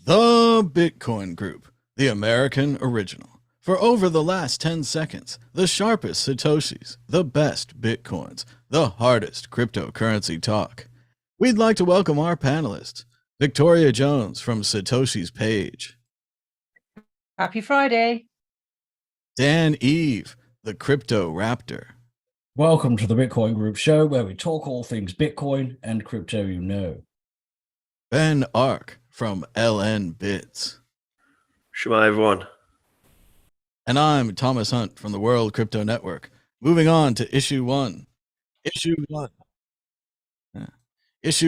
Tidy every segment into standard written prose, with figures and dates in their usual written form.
The Bitcoin Group, the American original. For over the last 10 seconds, the sharpest Satoshis, the best Bitcoins, the hardest cryptocurrency talk. We'd like to welcome our panelists, Victoria Jones from Satoshi's Page. Happy Friday. Dan Eve, the Crypto Raptor. Welcome to the Bitcoin Group show, where we talk all things Bitcoin and crypto you know. Ben Ark from LN Bits. Shema, everyone. And I'm Thomas Hunt from the World Crypto Network. Moving on to issue one. Issue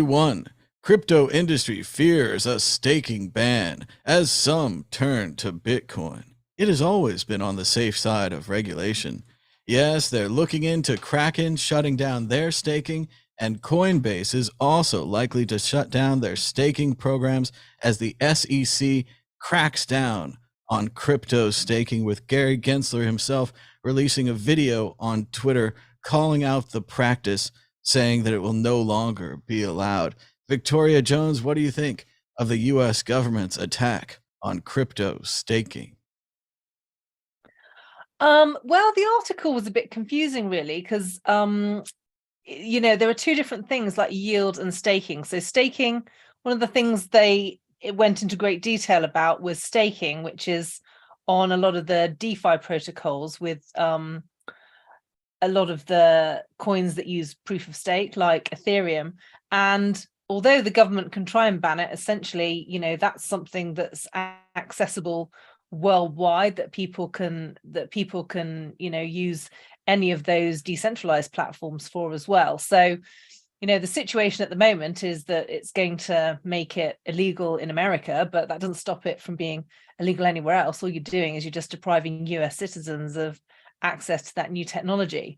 one. Crypto industry fears a staking ban as some turn to Bitcoin. It has always been on the safe side of regulation. Yes, they're looking into Kraken shutting down their staking, and Coinbase is also likely to shut down their staking programs as the SEC cracks down on crypto staking, with Gary Gensler himself releasing a video on Twitter calling out the practice, saying that it will no longer be allowed. Victoria Jones, what do you think of the U.S. government's attack on crypto staking? Well, the article was a bit confusing, really, because there are two different things like yield and staking. So staking, one of the things it went into great detail about was staking, which is on a lot of the DeFi protocols with a lot of the coins that use proof of stake, like Ethereum. And although the government can try and ban it, essentially, that's something that's accessible worldwide, that people can use any of those decentralized platforms for as well. So the situation at the moment is that it's going to make it illegal in America, but that doesn't stop it from being illegal anywhere else. All you're doing is you're just depriving US citizens of access to that new technology.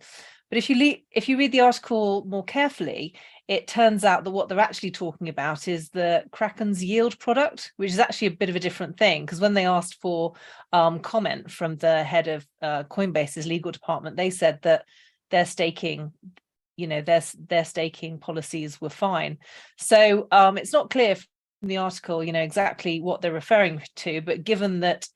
But if you read the article more carefully, it turns out that what they're actually talking about is the Kraken's yield product, which is actually a bit of a different thing, because when they asked for comment from the head of Coinbase's legal department, they said that their staking policies were fine. So it's not clear from the article, exactly what they're referring to, but given that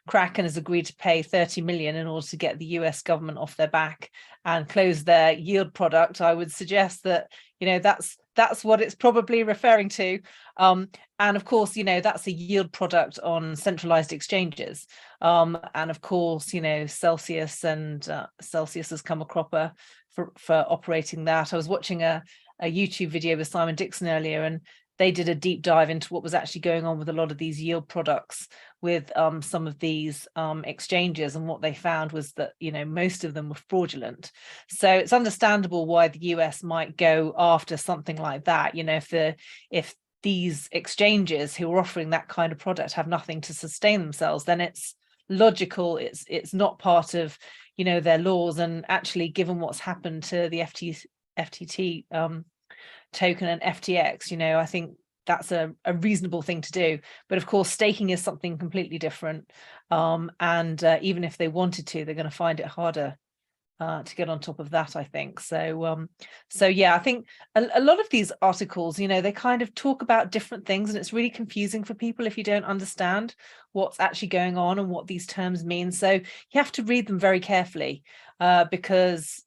Kraken has agreed to pay 30 million in order to get the US government off their back and close their yield product, I would suggest that that's what it's probably referring to. And of course, that's a yield product on centralized exchanges. And of course, Celsius has come a cropper for operating that. I was watching a YouTube video with Simon Dixon earlier, and they did a deep dive into what was actually going on with a lot of these yield products with some of these exchanges, and what they found was that most of them were fraudulent. So it's understandable why the US might go after something like that. If these exchanges who are offering that kind of product have nothing to sustain themselves, then it's logical. It's not part of their laws. And actually, given what's happened to the FTT token and FTX, I think that's a reasonable thing to do. But of course, staking is something completely different. And even if they wanted to, they're going to find it harder to get on top of that, I think. So yeah, I think a lot of these articles, they kind of talk about different things, and it's really confusing for people if you don't understand what's actually going on and what these terms mean. So you have to read them very carefully, because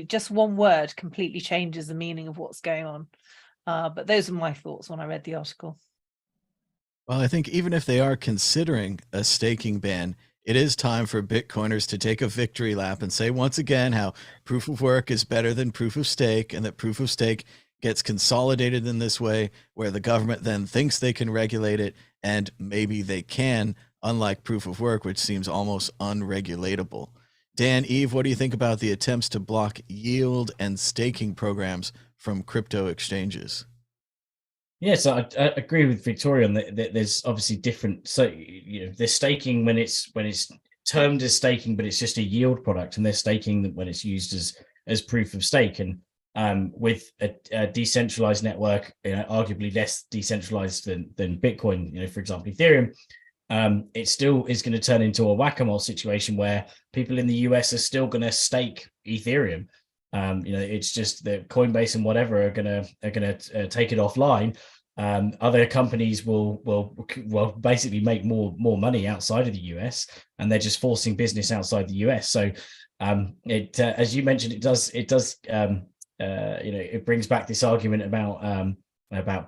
just one word completely changes the meaning of what's going on. But those are my thoughts when I read the article. Well, I think even if they are considering a staking ban, it is time for Bitcoiners to take a victory lap and say once again how proof of work is better than proof of stake, and that proof of stake gets consolidated in this way, where the government then thinks they can regulate it, and maybe they can, unlike proof of work, which seems almost unregulatable. Dan Eve, what do you think about the attempts to block yield and staking programs from crypto exchanges? Yes, I agree with Victoria on that. There's obviously different. So there's staking when it's termed as staking, but it's just a yield product, and there's staking when it's used as proof of stake. And with a decentralized network, arguably less decentralized than Bitcoin, for example, Ethereum, it still is going to turn into a whack-a-mole situation where people in the US are still going to stake Ethereum. It's just that Coinbase and whatever are gonna take it offline. Other companies will basically make more money outside of the US, and they're just forcing business outside the US. So as you mentioned, it does it brings back this argument about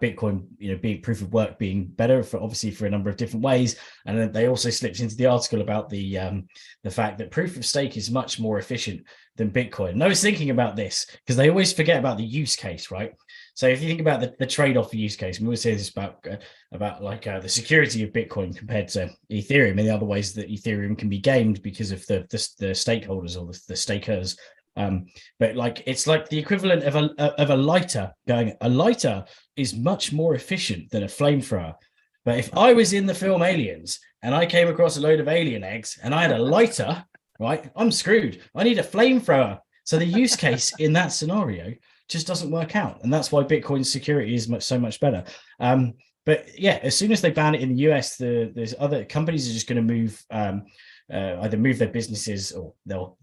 Bitcoin, being proof of work being better for a number of different ways. And then they also slipped into the article about the fact that proof of stake is much more efficient than Bitcoin. And I was thinking about this because they always forget about the use case, right? So if you think about the trade-off use case, we always say this about the security of Bitcoin compared to Ethereum, and the other ways that Ethereum can be gamed because of the stakeholders or the stakers. But it's like the equivalent of a lighter. A lighter is much more efficient than a flamethrower. But if I was in the film Aliens and I came across a load of alien eggs and I had a lighter, right, I'm screwed. I need a flamethrower. So the use case in that scenario just doesn't work out, and that's why Bitcoin's security is so much better. But yeah, as soon as they ban it in the US, there's other companies are just going to move. Either move their businesses, or there'll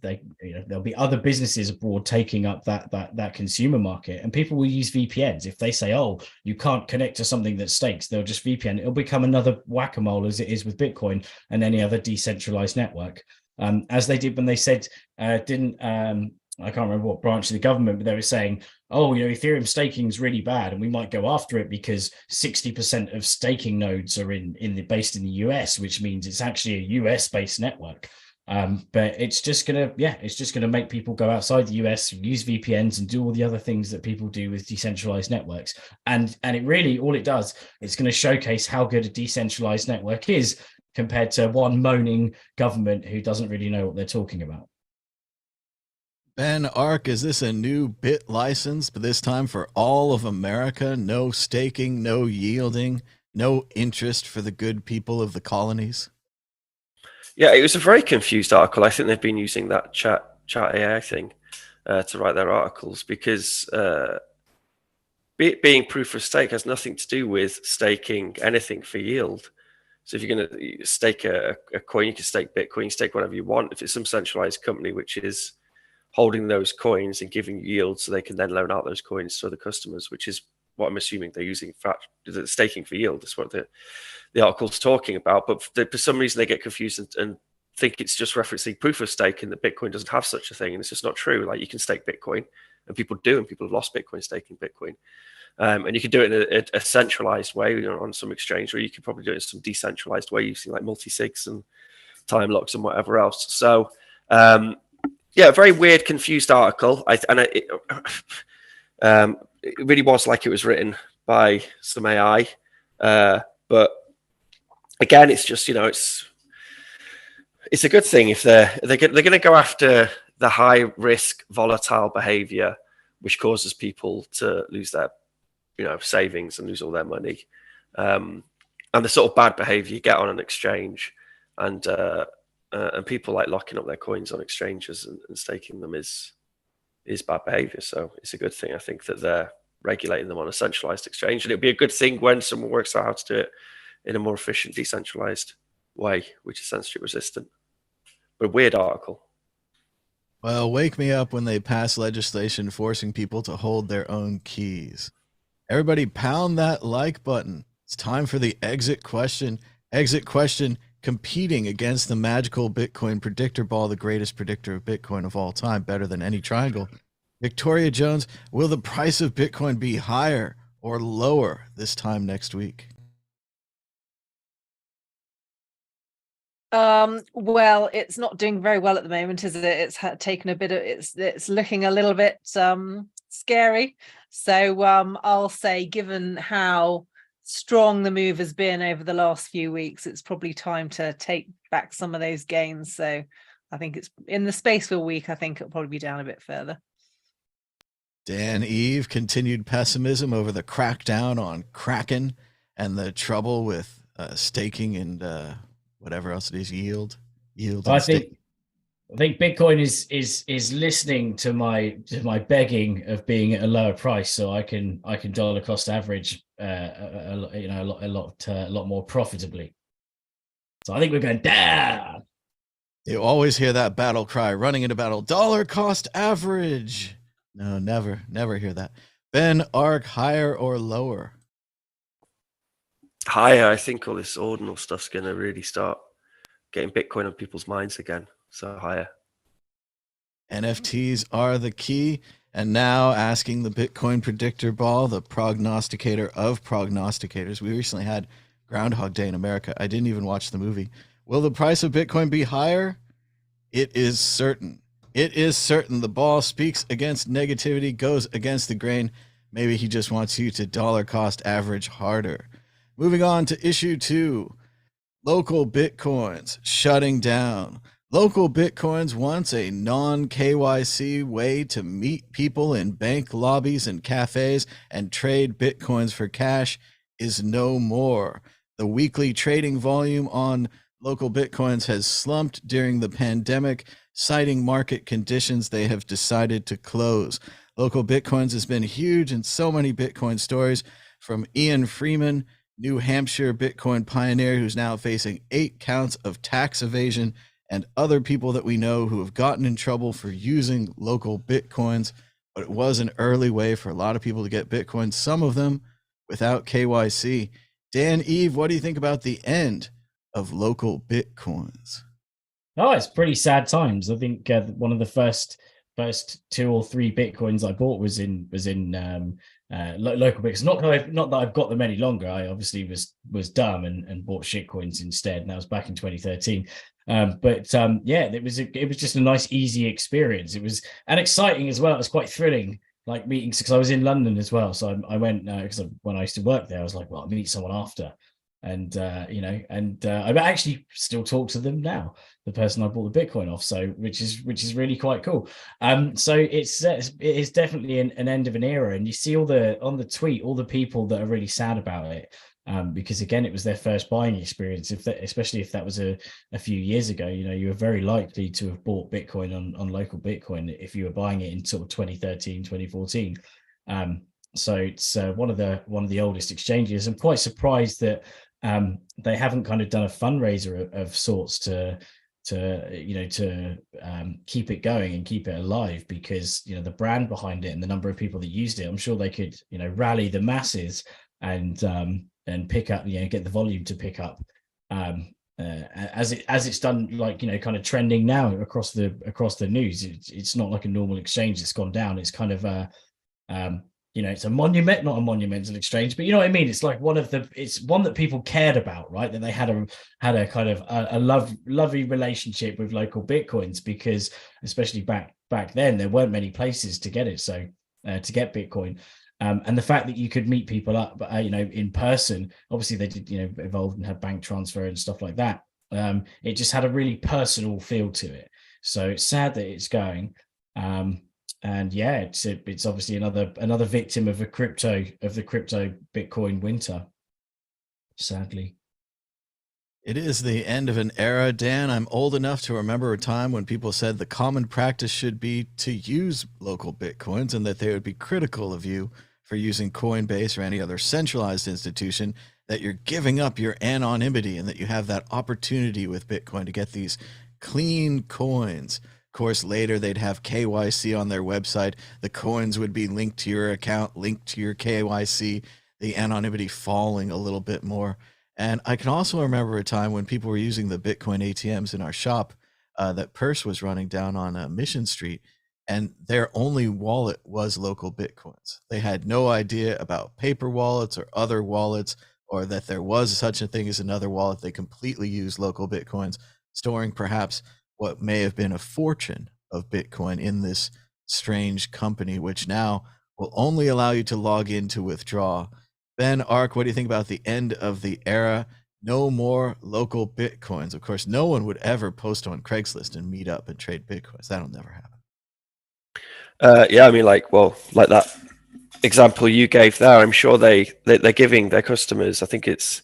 be other businesses abroad taking up that consumer market, and people will use VPNs. If they say, oh, you can't connect to something that stakes, they'll just VPN. It'll become another whack-a-mole, as it is with Bitcoin and any other decentralized network, as they did when they said I can't remember what branch of the government, but they were saying, oh, Ethereum staking is really bad, and we might go after it because 60% of staking nodes are based in the US, which means it's actually a US based network. But it's just gonna make people go outside the US, use VPNs, and do all the other things that people do with decentralized networks. And it really, all it does, it's going to showcase how good a decentralized network is compared to one moaning government who doesn't really know what they're talking about. Ben, Ark, is this a new bit license, but this time for all of America? No staking, no yielding, no interest for the good people of the colonies? Yeah, it was a very confused article. I think they've been using that chat AI thing to write their articles, because being proof of stake has nothing to do with staking anything for yield. So if you're going to stake a coin, you can stake Bitcoin, you stake whatever you want. If it's some centralized company which is holding those coins and giving yield, so they can then loan out those coins to other customers, which is what I'm assuming they're using for staking for yield. That's what the article's talking about. But for some reason, they get confused and think it's just referencing proof of stake, and that Bitcoin doesn't have such a thing. And it's just not true. Like, you can stake Bitcoin, and people do, and people have lost Bitcoin staking Bitcoin. And you can do it in a centralized way, on some exchange, or you can probably do it in some decentralized way using like multi-sigs and time locks and whatever else. So, yeah, a very weird, confused article. It really was like it was written by some AI. But again, it's just, it's a good thing if they're going to go after the high risk, volatile behavior, which causes people to lose their, savings and lose all their money, and the sort of bad behavior you get on an exchange, and people like locking up their coins on exchanges and staking them is bad behavior. So it's a good thing, I think, that they're regulating them on a centralized exchange, and it'll be a good thing when someone works out how to do it in a more efficient, decentralized way, which is censorship resistant. But a weird article. Well, wake me up when they pass legislation forcing people to hold their own keys. Everybody pound that like button. It's time for the exit question. Exit question competing against the magical Bitcoin predictor ball, the greatest predictor of Bitcoin of all time, better than any triangle. Victoria Jones, will the price of Bitcoin be higher or lower this time next week? Well, it's not doing very well at the moment, is it? It's taken a bit of, it's looking a little bit scary. So I'll say, given how strong the move has been over the last few weeks, it's probably time to take back some of those gains. So I think it's in the space for a week. I think it'll probably be down a bit further. Dan Eve, continued pessimism over the crackdown on Kraken and the trouble with staking and whatever else it is, yield. I think Bitcoin is listening to my begging of being at a lower price, so I can dollar cost average a lot more profitably. So I think we're going down. You always hear that battle cry running into battle: dollar cost average. No, never hear that. Ben, ARK, higher or lower? Higher. I think all this ordinal stuff's going to really start getting Bitcoin on people's minds again. So higher. NFTs are the key. And now asking the Bitcoin predictor ball, the prognosticator of prognosticators. We recently had Groundhog Day in America. I didn't even watch the movie. Will the price of Bitcoin be higher? It is certain. It is certain. The ball speaks against negativity, goes against the grain. Maybe he just wants you to dollar cost average harder. Moving on to issue 2. LocalBitcoins shutting down. LocalBitcoins wants a non-KYC way to meet people in bank lobbies and cafes and trade Bitcoins for cash is no more. The weekly trading volume on LocalBitcoins has slumped during the pandemic, citing market conditions. They have decided to close. LocalBitcoins has been huge in so many Bitcoin stories, from Ian Freeman, New Hampshire Bitcoin pioneer, who's now facing 8 counts of tax evasion, and other people that we know who have gotten in trouble for using LocalBitcoins. But it was an early way for a lot of people to get Bitcoin, some of them without KYC. Dan, Eve, what do you think about the end of LocalBitcoins? Oh, it's pretty sad times. I think one of the first 2 or 3 Bitcoins I bought was in local Bitcoins. Not that I've got them any longer. I obviously was dumb and bought shitcoins instead, and that was back in 2013. Yeah, it was just a nice, easy experience. It was and exciting as well. It was quite thrill,ing, like meetings, because I was in London as well. So I went because when I used to work there, I was like, well, I'll meet someone after. And I actually still talk to them now, the person I bought the Bitcoin off, so which is really quite cool. So it is definitely an end of an era, and you see on the tweet all the people that are really sad about it, because again, it was their first buying experience. Especially if that was a few years ago, you were very likely to have bought Bitcoin on local Bitcoin if you were buying it in sort of 2013, 2014. So it's one of the oldest exchanges. I'm quite surprised that they haven't kind of done a fundraiser of sorts to keep it going and keep it alive, because the brand behind it and the number of people that used it, I'm sure they could rally the masses and pick up, get the volume to pick up, as it's done, like kind of trending now across the news. It's not like a normal exchange that's gone down. It's kind of it's a monument, not a monumental exchange, but you know what I mean. It's like it's one that people cared about, right? That they had a kind of a lovely relationship with LocalBitcoins, because especially back then there weren't many places to get it. So to get Bitcoin, and the fact that you could meet people up, in person. Obviously they did, evolved and had bank transfer and stuff like that. It just had a really personal feel to it. So it's sad that it's going. And yeah, it's obviously another victim of the crypto Bitcoin winter, sadly. It is the end of an era, Dan. I'm old enough to remember a time when people said the common practice should be to use local Bitcoins, and that they would be critical of you for using Coinbase or any other centralized institution, that you're giving up your anonymity and that you have that opportunity with Bitcoin to get these clean coins. Of course, later they'd have KYC on their website. The coins would be linked to your account, linked to your KYC, the anonymity falling a little bit more. And I can also remember a time when people were using the Bitcoin ATMs in our shop that Purse was running down on Mission Street, and their only wallet was LocalBitcoins. They had no idea about paper wallets or other wallets, or that there was such a thing as another wallet. They completely used LocalBitcoins, storing perhaps what may have been a fortune of Bitcoin in this strange company, which now will only allow you to log in to withdraw. Ben, ARK, what do you think about the end of the era? No more LocalBitcoins. Of course, no one would ever post on Craigslist and meet up and trade Bitcoins. That'll never happen. Yeah, I mean, like that example you gave there, I'm sure they're giving their customers, I think it's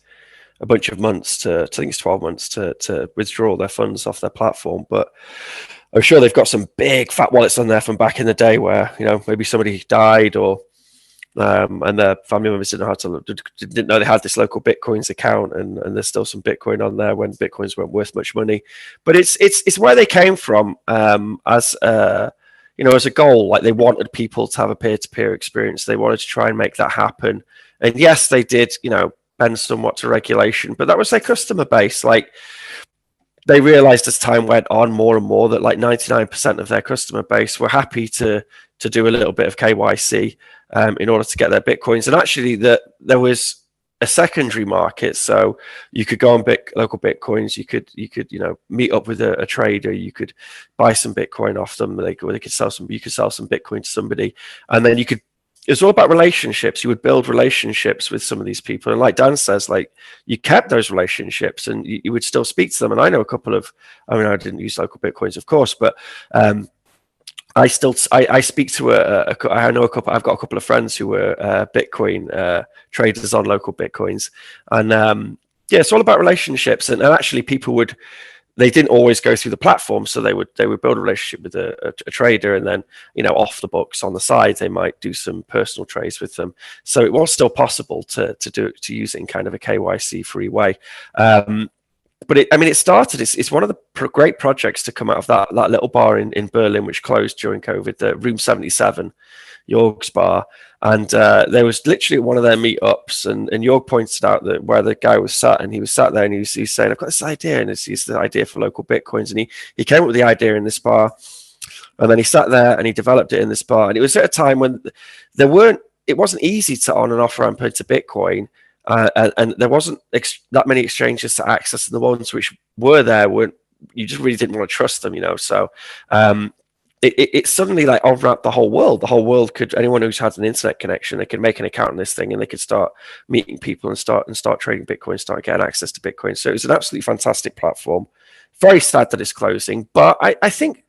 a bunch of months I think it's 12 months to withdraw their funds off their platform. But I'm sure they've got some big fat wallets on there from back in the day where, maybe somebody died, or and their family members didn't know they had this LocalBitcoins account, and there's still some Bitcoin on there when Bitcoins weren't worth much money. But it's where they came from, as you know, as a goal, like they wanted people to have a peer-to-peer experience. They wanted to try and make that happen. And yes, they did, you know, bend somewhat to regulation, but that was their customer base. Like, they realized as time went on more and more that like 99% of their customer base were happy to do a little bit of KYC in order to get their Bitcoins. And actually there was a secondary market. So you could go on local Bitcoins, you could, you know, meet up with a trader, you could buy some Bitcoin off them, you could sell some Bitcoin to somebody, and then it's all about relationships. You would build relationships with some of these people. And like Dan says, like, you kept those relationships and you would still speak to them. And I know a couple of, I mean, I didn't use local Bitcoins, of course, but I speak to I know a couple, I've got a couple of friends who were Bitcoin traders on local Bitcoins. And yeah, it's all about relationships. And actually people they didn't always go through the platform, so they would build a relationship with a trader, and then, you know, off the books on the side they might do some personal trades with them. So it was still possible to use it in kind of a KYC free way. But it started. It's one of the great projects to come out of that little bar in Berlin, which closed during COVID, the Room 77, Jorg's bar. And there was literally one of their meetups, and Jorg pointed out that where the guy was sat, and he was sat there, and he's saying, "I've got this idea, and it's the idea for local Bitcoins." And he came up with the idea in this bar, and then he sat there and he developed it in this bar. And it was at a time when it wasn't easy to on and off ramp into Bitcoin. And there wasn't that many exchanges to access, and the ones which were there you just really didn't want to trust them, you know. So it suddenly like on-ramped the whole world. The whole world anyone who's had an internet connection, they could make an account on this thing, and they could start meeting people and start trading Bitcoin, start getting access to Bitcoin. So it was an absolutely fantastic platform. Very sad that it's closing, but I think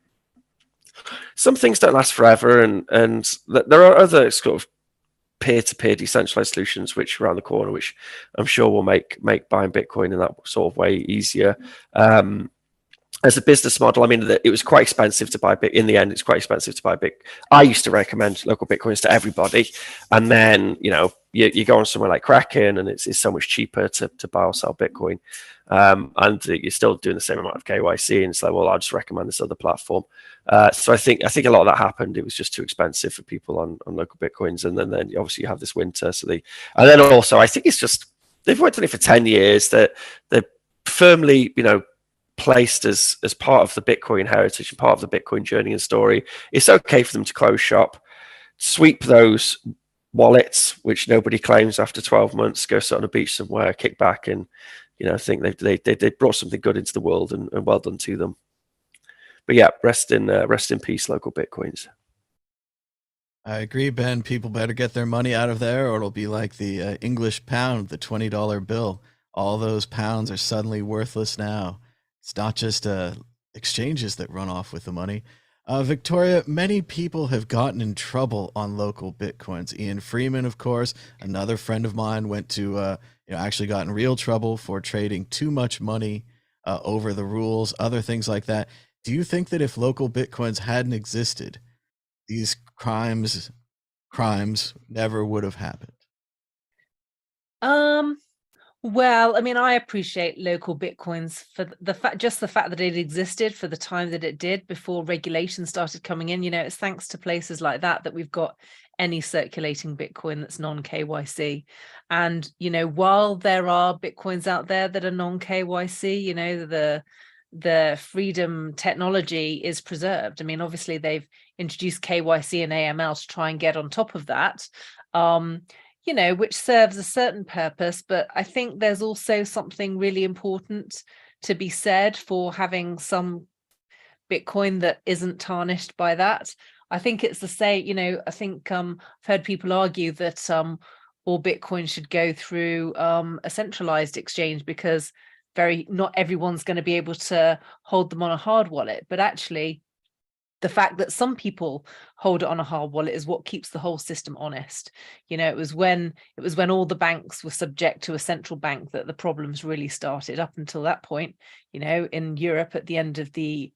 some things don't last forever, and there are other sort of peer-to-peer decentralized solutions which are around the corner, which I'm sure will make buying Bitcoin in that sort of way easier. As a business model, I mean, it was quite expensive to buy in the end, it's quite expensive to buy I used to recommend local Bitcoins to everybody, and then, you know, you go on somewhere like Kraken, and it's so much cheaper to buy or sell Bitcoin, and you're still doing the same amount of KYC, and it's like, well, I'll just recommend this other platform. So I think a lot of that happened. It was just too expensive for people on local Bitcoins, and then obviously you have this winter. And then also I think it's just they've worked on it for 10 years. They're firmly, you know, placed as part of the Bitcoin heritage and part of the Bitcoin journey and story. It's okay for them to close shop, sweep those wallets which nobody claims after 12 months, go sit on a beach somewhere, kick back, and, you know, think they brought something good into the world, and well done to them. But yeah, rest in peace, local Bitcoins. I agree, Ben. People better get their money out of there, or it'll be like the English pound, the $20 bill. All those pounds are suddenly worthless now. It's not just exchanges that run off with the money. Victoria, many people have gotten in trouble on local Bitcoins. Ian Freeman, of course, another friend of mine, went to actually got in real trouble for trading too much money over the rules, other things like that. Do you think that if local Bitcoins hadn't existed, these crimes never would have happened? Well, I mean, I appreciate local Bitcoins for the fact that it existed for the time that it did before regulation started coming in. You know, it's thanks to places like that we've got any circulating Bitcoin that's non-KYC. And, you know, while there are Bitcoins out there that are non-KYC, you know, the freedom technology is preserved. I mean, obviously they've introduced KYC and AML to try and get on top of that. You know, which serves a certain purpose, but I think there's also something really important to be said for having some Bitcoin that isn't tarnished by that. I think it's the same, you know, I think I've heard people argue that all Bitcoin should go through a centralized exchange, because not everyone's going to be able to hold them on a hard wallet. But actually, the fact that some people hold it on a hard wallet is what keeps the whole system honest. You know, it was when all the banks were subject to a central bank that the problems really started. Up until that point, you know, in Europe at the end of the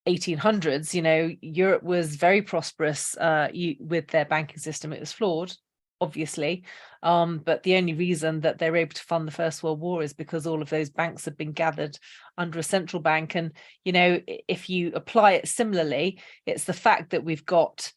1800s, you know, Europe was very prosperous with their banking system. It was flawed, obviously. But the only reason that they're able to fund the First World War is because all of those banks have been gathered under a central bank. And, you know, if you apply it similarly, it's the fact that we've got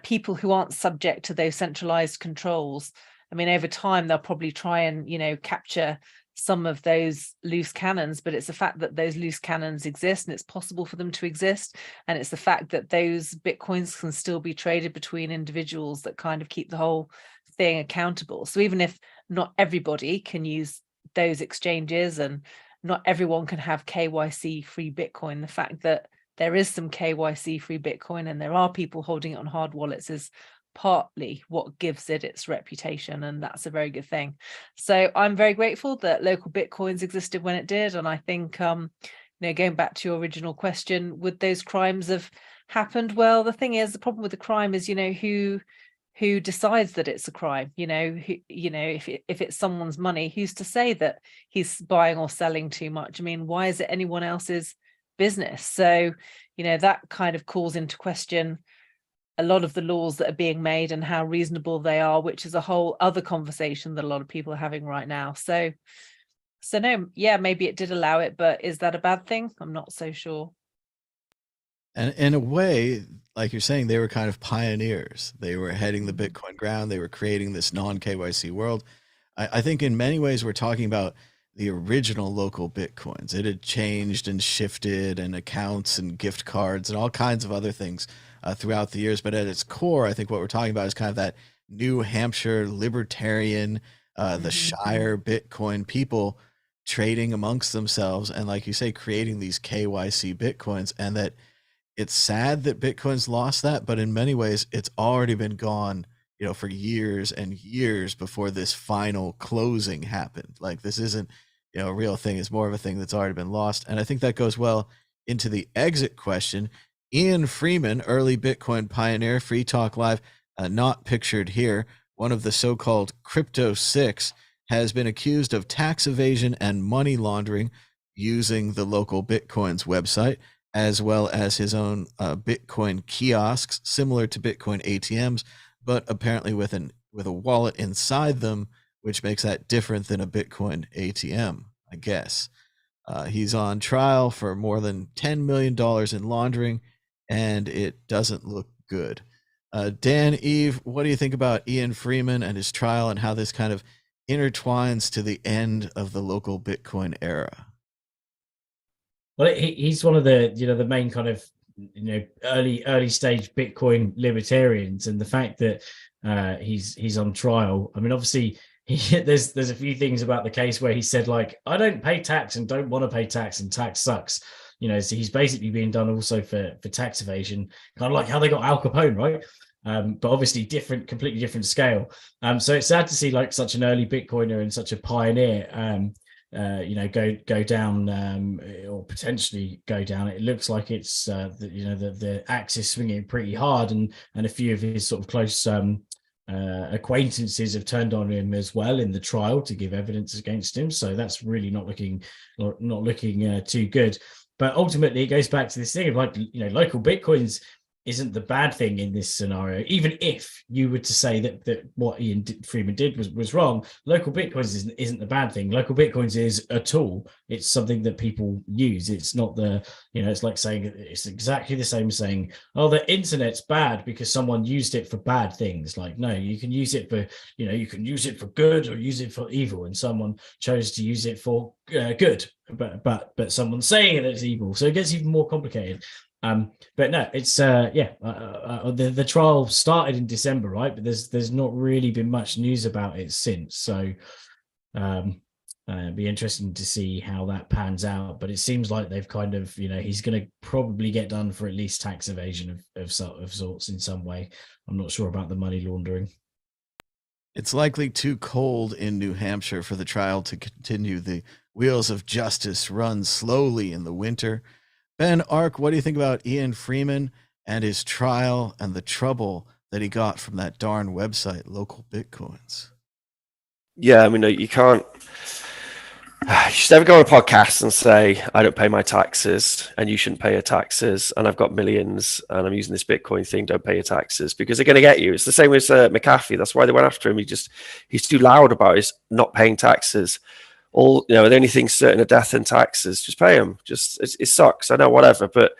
people who aren't subject to those centralized controls. I mean, over time, they'll probably try and, you know, capture some of those loose cannons, but it's the fact that those loose cannons exist and it's possible for them to exist. And it's the fact that those Bitcoins can still be traded between individuals that kind of keep the whole thing accountable. So even if not everybody can use those exchanges and not everyone can have KYC free Bitcoin, the fact that there is some KYC free Bitcoin and there are people holding it on hard wallets is partly what gives it its reputation, and that's a very good thing. So I'm very grateful that LocalBitcoins existed when it did, and I think you know, going back to your original question, would those crimes have happened? Well, the thing is, the problem with the crime is, you know, who decides that it's a crime? You know, if it's someone's money, who's to say that he's buying or selling too much? I mean, why is it anyone else's business? So, you know, that kind of calls into question a lot of the laws that are being made and how reasonable they are, which is a whole other conversation that a lot of people are having right now. So no, yeah, maybe it did allow it, but is that a bad thing? I'm not so sure. And in a way, like you're saying, they were kind of pioneers. They were heading the Mhm. Bitcoin ground. They were creating this non-KYC world. I think in many ways we're talking about the original local Bitcoins. It had changed and shifted, and accounts and gift cards and all kinds of other things throughout the years. But at its core, I think what we're talking about is kind of that New Hampshire libertarian, the Mhm. Shire Bitcoin people trading amongst themselves, and like you say, creating these KYC Bitcoins. And that it's sad that Bitcoin's lost that, but in many ways, it's already been gone, you know, for years and years before this final closing happened. Like, this isn't, you know, a real thing. It's more of a thing that's already been lost. And I think that goes well into the exit question. Ian Freeman, early Bitcoin pioneer, Free Talk Live, not pictured here, one of the so-called Crypto Six, has been accused of tax evasion and money laundering using the LocalBitcoins website, as well as his own Bitcoin kiosks, similar to Bitcoin ATMs, but apparently with a wallet inside them, which makes that different than a Bitcoin ATM, I guess. He's on trial for more than $10 million in laundering, and it doesn't look good. Dan, Eve, what do you think about Ian Freeman and his trial, and how this kind of intertwines to the end of the local Bitcoin era? Well, he's one of the, you know, the main kind of, you know, early stage Bitcoin libertarians, and the fact that he's on trial. I mean, obviously, there's a few things about the case where he said, like, I don't pay tax and don't want to pay tax, and tax sucks. You know, so he's basically being done also for tax evasion, kind of like how they got Al Capone, right? But obviously completely different scale. So it's sad to see like such an early Bitcoiner and such a pioneer you know, go down or potentially go down. It looks like it's you know, the axe is swinging pretty hard, and a few of his sort of close acquaintances have turned on him as well in the trial to give evidence against him. So that's really not looking too good. But ultimately, it goes back to this thing of, like, you know, local Bitcoins isn't the bad thing in this scenario. Even if you were to say that what Ian Freeman did was wrong, local Bitcoins isn't the bad thing. Local Bitcoins is a tool. It's something that people use. It's not the, you know, it's like saying, it's exactly the same as saying, oh, the internet's bad because someone used it for bad things. Like, no, you can use it for, you know, you can use it for good or use it for evil, and someone chose to use it for good, but someone's saying that it's evil. So it gets even more complicated. But no, it's the trial started in December, right? But there's not really been much news about it since. So it'd be interesting to see how that pans out. But it seems like they've kind of, you know, he's going to probably get done for at least tax evasion of sorts in some way. I'm not sure about the money laundering. It's likely too cold in New Hampshire for the trial to continue. The wheels of justice run slowly in the winter. Ben Ark, what do you think about Ian Freeman and his trial and the trouble that he got from that darn website, LocalBitcoins? Yeah, I mean, you can't You should never go on a podcast and say, I don't pay my taxes and you shouldn't pay your taxes. And I've got millions and I'm using this Bitcoin thing. Don't pay your taxes because they're going to get you. It's the same as McAfee. That's why they went after him. He's too loud about his not paying taxes. The only thing certain are death and taxes. Just pay them. It sucks. I know, whatever, but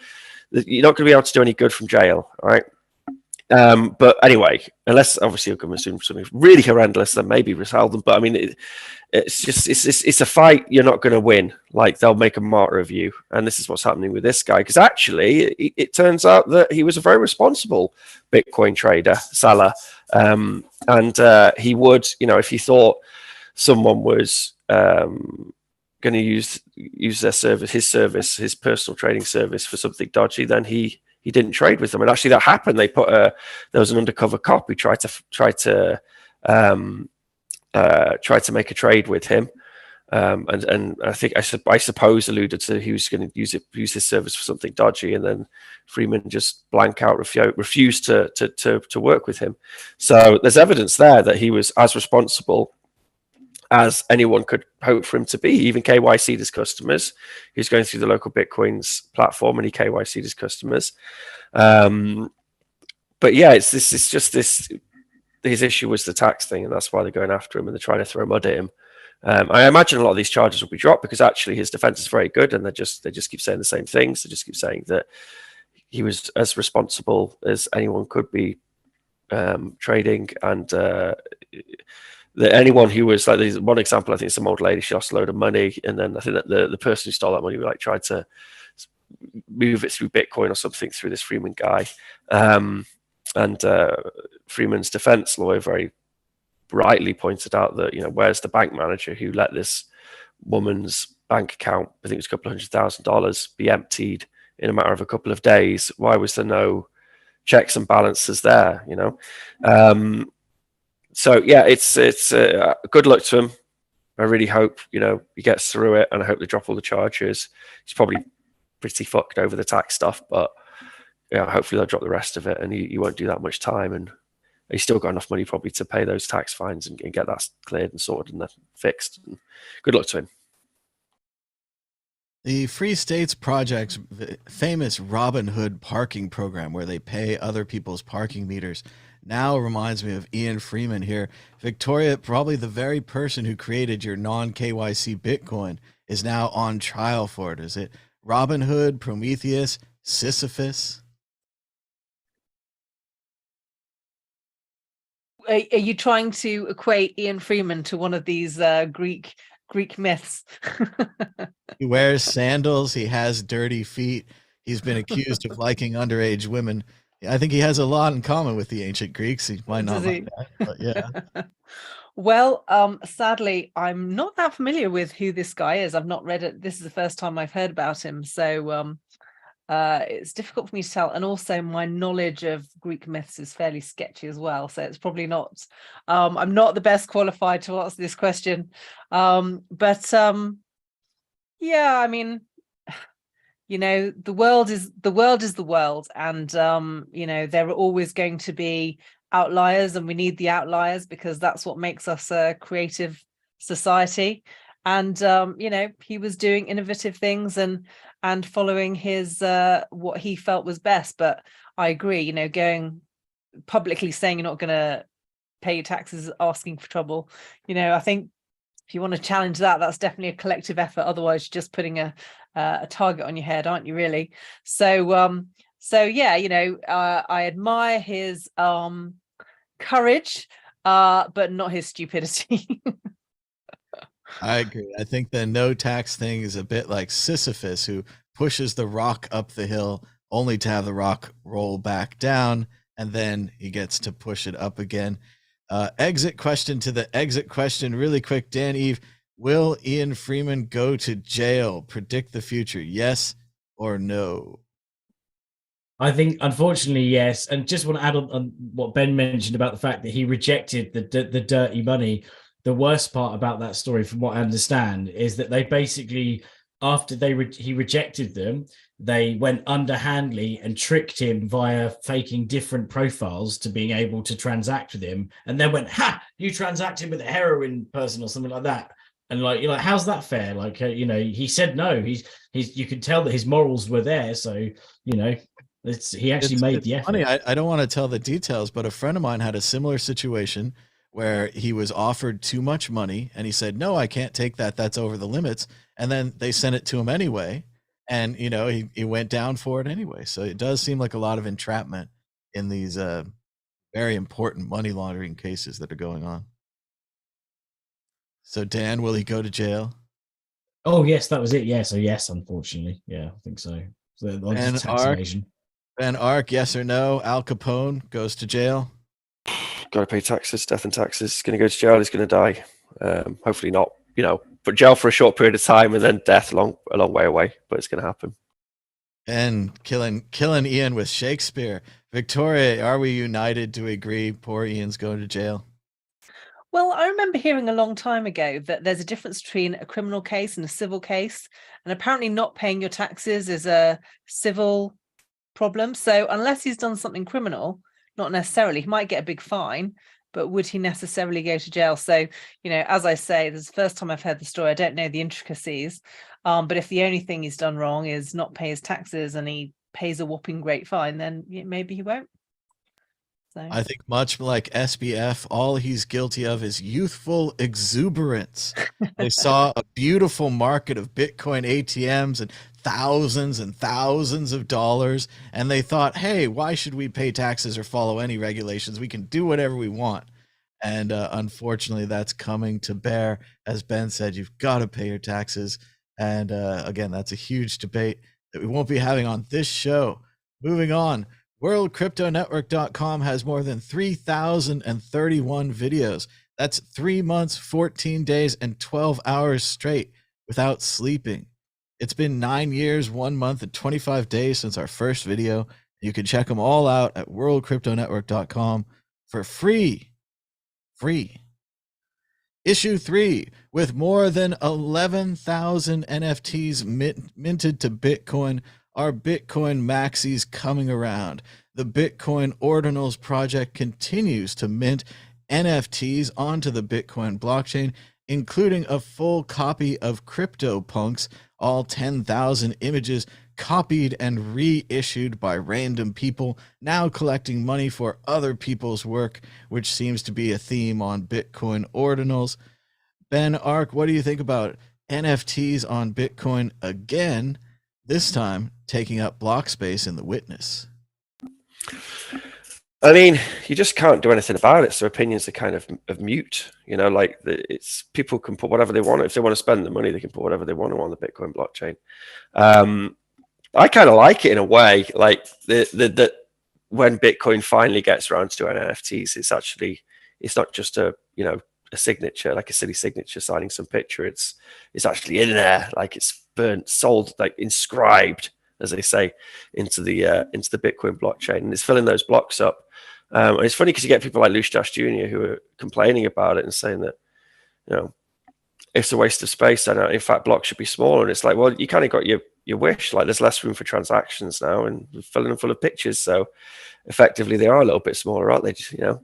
you're not going to be able to do any good from jail. All right. But anyway, unless obviously you're going to assume something really horrendous, then maybe resell them. But I mean, it's a fight you're not going to win. Like, they'll make a martyr of you, and this is what's happening with this guy. Because actually, it turns out that he was a very responsible Bitcoin trader, seller, and he would, if he thought someone was going to use their service, his personal trading service for something dodgy, then he didn't trade with them. And actually that happened. They there was an undercover cop who tried to make a trade with him. And I think I suppose alluded to he was going to use his service for something dodgy, and then Freeman just blank out refused to work with him. So there's evidence there that he was as responsible as anyone could hope for him to be. Even KYC'd his customers. He's going through the LocalBitcoins platform, and he KYC'd his customers. But yeah, it's just this. His issue was the tax thing, and that's why they're going after him, and they're trying to throw mud at him. I imagine a lot of these charges will be dropped because actually his defense is very good, and they just keep saying the same things. They just keep saying that he was as responsible as anyone could be trading, and that anyone who was like, there's one example, I think some old lady, she lost a load of money, and then I think that the person who stole that money tried to move it through Bitcoin or something through this Freeman guy, and Freeman's defense lawyer very rightly pointed out that where's the bank manager who let this woman's bank account, I think it was a couple of $100,000, be emptied in a matter of a couple of days? Why was there no checks and balances there? So yeah, it's good luck to him. I really hope he gets through it, and I hope they drop all the charges. He's probably pretty fucked over the tax stuff, but hopefully they'll drop the rest of it, and he won't do that much time, and he's still got enough money probably to pay those tax fines and get that cleared and sorted and fixed. And good luck to him. The Free States Project's famous Robin Hood parking program, where they pay other people's parking meters, now reminds me of Ian Freeman here. Victoria, probably the very person who created your non-KYC Bitcoin, is now on trial for it. Is it Robin Hood, Prometheus, Sisyphus? Are you trying to equate Ian Freeman to one of these Greek myths? He wears sandals. He has dirty feet. He's been accused of liking underage women. I think he has a lot in common with the ancient Greeks. He might not like that, but yeah. Well, sadly, I'm not that familiar with who this guy is. I've not read it. This is the first time I've heard about him. So it's difficult for me to tell. And also my knowledge of Greek myths is fairly sketchy as well. So it's probably not, I'm not the best qualified to answer this question. Yeah, I mean, the world is the world, and there are always going to be outliers, and we need the outliers because that's what makes us a creative society. And he was doing innovative things and following his what he felt was best. But I agree, going publicly saying you're not going to pay your taxes, asking for trouble. I think if you want to challenge that, that's definitely a collective effort. Otherwise, you're just putting a target on your head, aren't you? Really? So yeah, I admire his courage, but not his stupidity. I agree. I think the no tax thing is a bit like Sisyphus, who pushes the rock up the hill only to have the rock roll back down, and then he gets to push it up again. Exit question to the exit question really quick. Dan Eve, will Ian Freeman go to jail? Predict the future, yes or no? I think, unfortunately, yes. And just want to add on what Ben mentioned about the fact that he rejected the dirty money. The worst part about that story, from what I understand, is that they basically, after he rejected them, they went underhandly and tricked him via faking different profiles to being able to transact with him, and then went, "Ha! You transacted with a heroin person or something like that." And like, you're like, how's that fair? Like, you know, he said no. He's you can tell that his morals were there. So, you know, he actually made the effort. Funny, I don't want to tell the details, but a friend of mine had a similar situation where he was offered too much money and he said, no, I can't take that. That's over the limits. And then they sent it to him anyway. And, you know, he went down for it anyway. So it does seem like a lot of entrapment in these very important money laundering cases that are going on. So Dan, will he go to jail? Oh yes, that was it. Yeah, so yes, unfortunately, yeah, I think so. So And tax evasion. Ben Ark, yes or no? Al Capone goes to jail. Got to pay taxes, death and taxes. He's going to go to jail. He's going to die. Hopefully not, you know, but jail for a short period of time and then death a long way away. But it's going to happen. And killing Ian with Shakespeare. Victoria, are we united to agree poor Ian's going to jail? Well, I remember hearing a long time ago that there's a difference between a criminal case and a civil case. And apparently not paying your taxes is a civil problem. So unless he's done something criminal, not necessarily, he might get a big fine, but would he necessarily go to jail? So, you know, as I say, this is the first time I've heard the story. I don't know the intricacies. But if the only thing he's done wrong is not pay his taxes and he pays a whopping great fine, then maybe he won't. So. I think much like SBF, all he's guilty of is youthful exuberance. They saw a beautiful market of Bitcoin ATMs and thousands of dollars, and they thought, hey, why should we pay taxes or follow any regulations? We can do whatever we want. And unfortunately, that's coming to bear. As Ben said, you've got to pay your taxes. And again, that's a huge debate that we won't be having on this show. Moving on. WorldCryptoNetwork.com has more than 3,031 videos. That's 3 months, 14 days, and 12 hours straight without sleeping. It's been 9 years, 1 month, and 25 days since our first video. You can check them all out at WorldCryptoNetwork.com for free. Issue 3, with more than 11,000 NFTs minted to Bitcoin, are Bitcoin maxis coming around. The Bitcoin Ordinals project continues to mint NFTs onto the Bitcoin blockchain, including a full copy of CryptoPunks, all 10,000 images copied and reissued by random people, now collecting money for other people's work, which seems to be a theme on Bitcoin Ordinals. Ben Ark, what do you think about NFTs on Bitcoin again, this time taking up block space in the witness? I mean, you just can't do anything about it. So opinions are kind of mute, you know, like it's people can put whatever they want. If they want to spend the money, they can put whatever they want on the Bitcoin blockchain. I kind of like it in a way, like that when Bitcoin finally gets around to doing NFTs, it's not just a signature, like a silly signature signing some picture. It's actually in there, like it's burnt, sold, like inscribed, as they say, into the Bitcoin blockchain, and it's filling those blocks up. And it's funny because you get people like Lushdash Jr. who are complaining about it and saying that, you know, it's a waste of space. And in fact, blocks should be smaller. And it's like, well, you kind of got your wish. Like, there's less room for transactions now, and we're filling them full of pictures. So effectively, they are a little bit smaller, aren't they? Just, you know.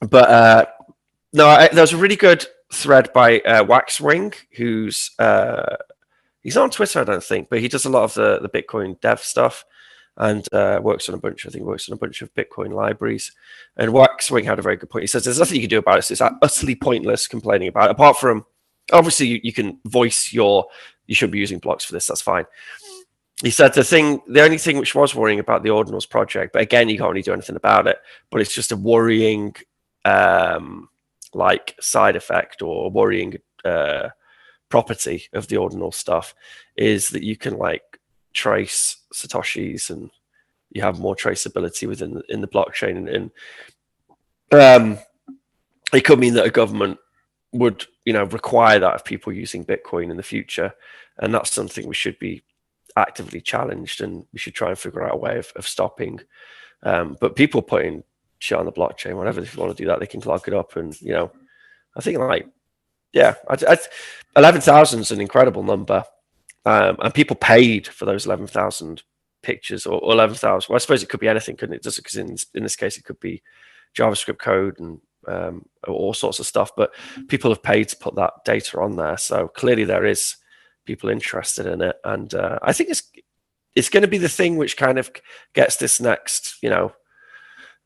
No, there was a really good thread by Waxwing, who's he's on Twitter, I don't think, but he does a lot of the Bitcoin dev stuff and works on a bunch of Bitcoin libraries. And Waxwing had a very good point. He says there's nothing you can do about it. So it's utterly pointless complaining about it, apart from obviously you can voice you should be using blocks for this. That's fine. He said the only thing which was worrying about the Ordinals project, but again, you can't really do anything about it, but it's just a worrying like side effect or worrying property of the Ordinal stuff, is that you can like trace Satoshis and you have more traceability in the blockchain, and it could mean that a government would, you know, require that of people using Bitcoin in the future, and that's something we should be actively challenged, and we should try and figure out a way of stopping. But people putting shit on the blockchain, whatever, if you want to do that, they can clog it up, and you know, I think like 11,000 is an incredible number, and people paid for those 11,000 pictures or 11,000. Well, I suppose it could be anything, couldn't it? Just because in this case, it could be JavaScript code and all sorts of stuff. But people have paid to put that data on there, so clearly there is people interested in it, and I think it's going to be the thing which kind of gets this next,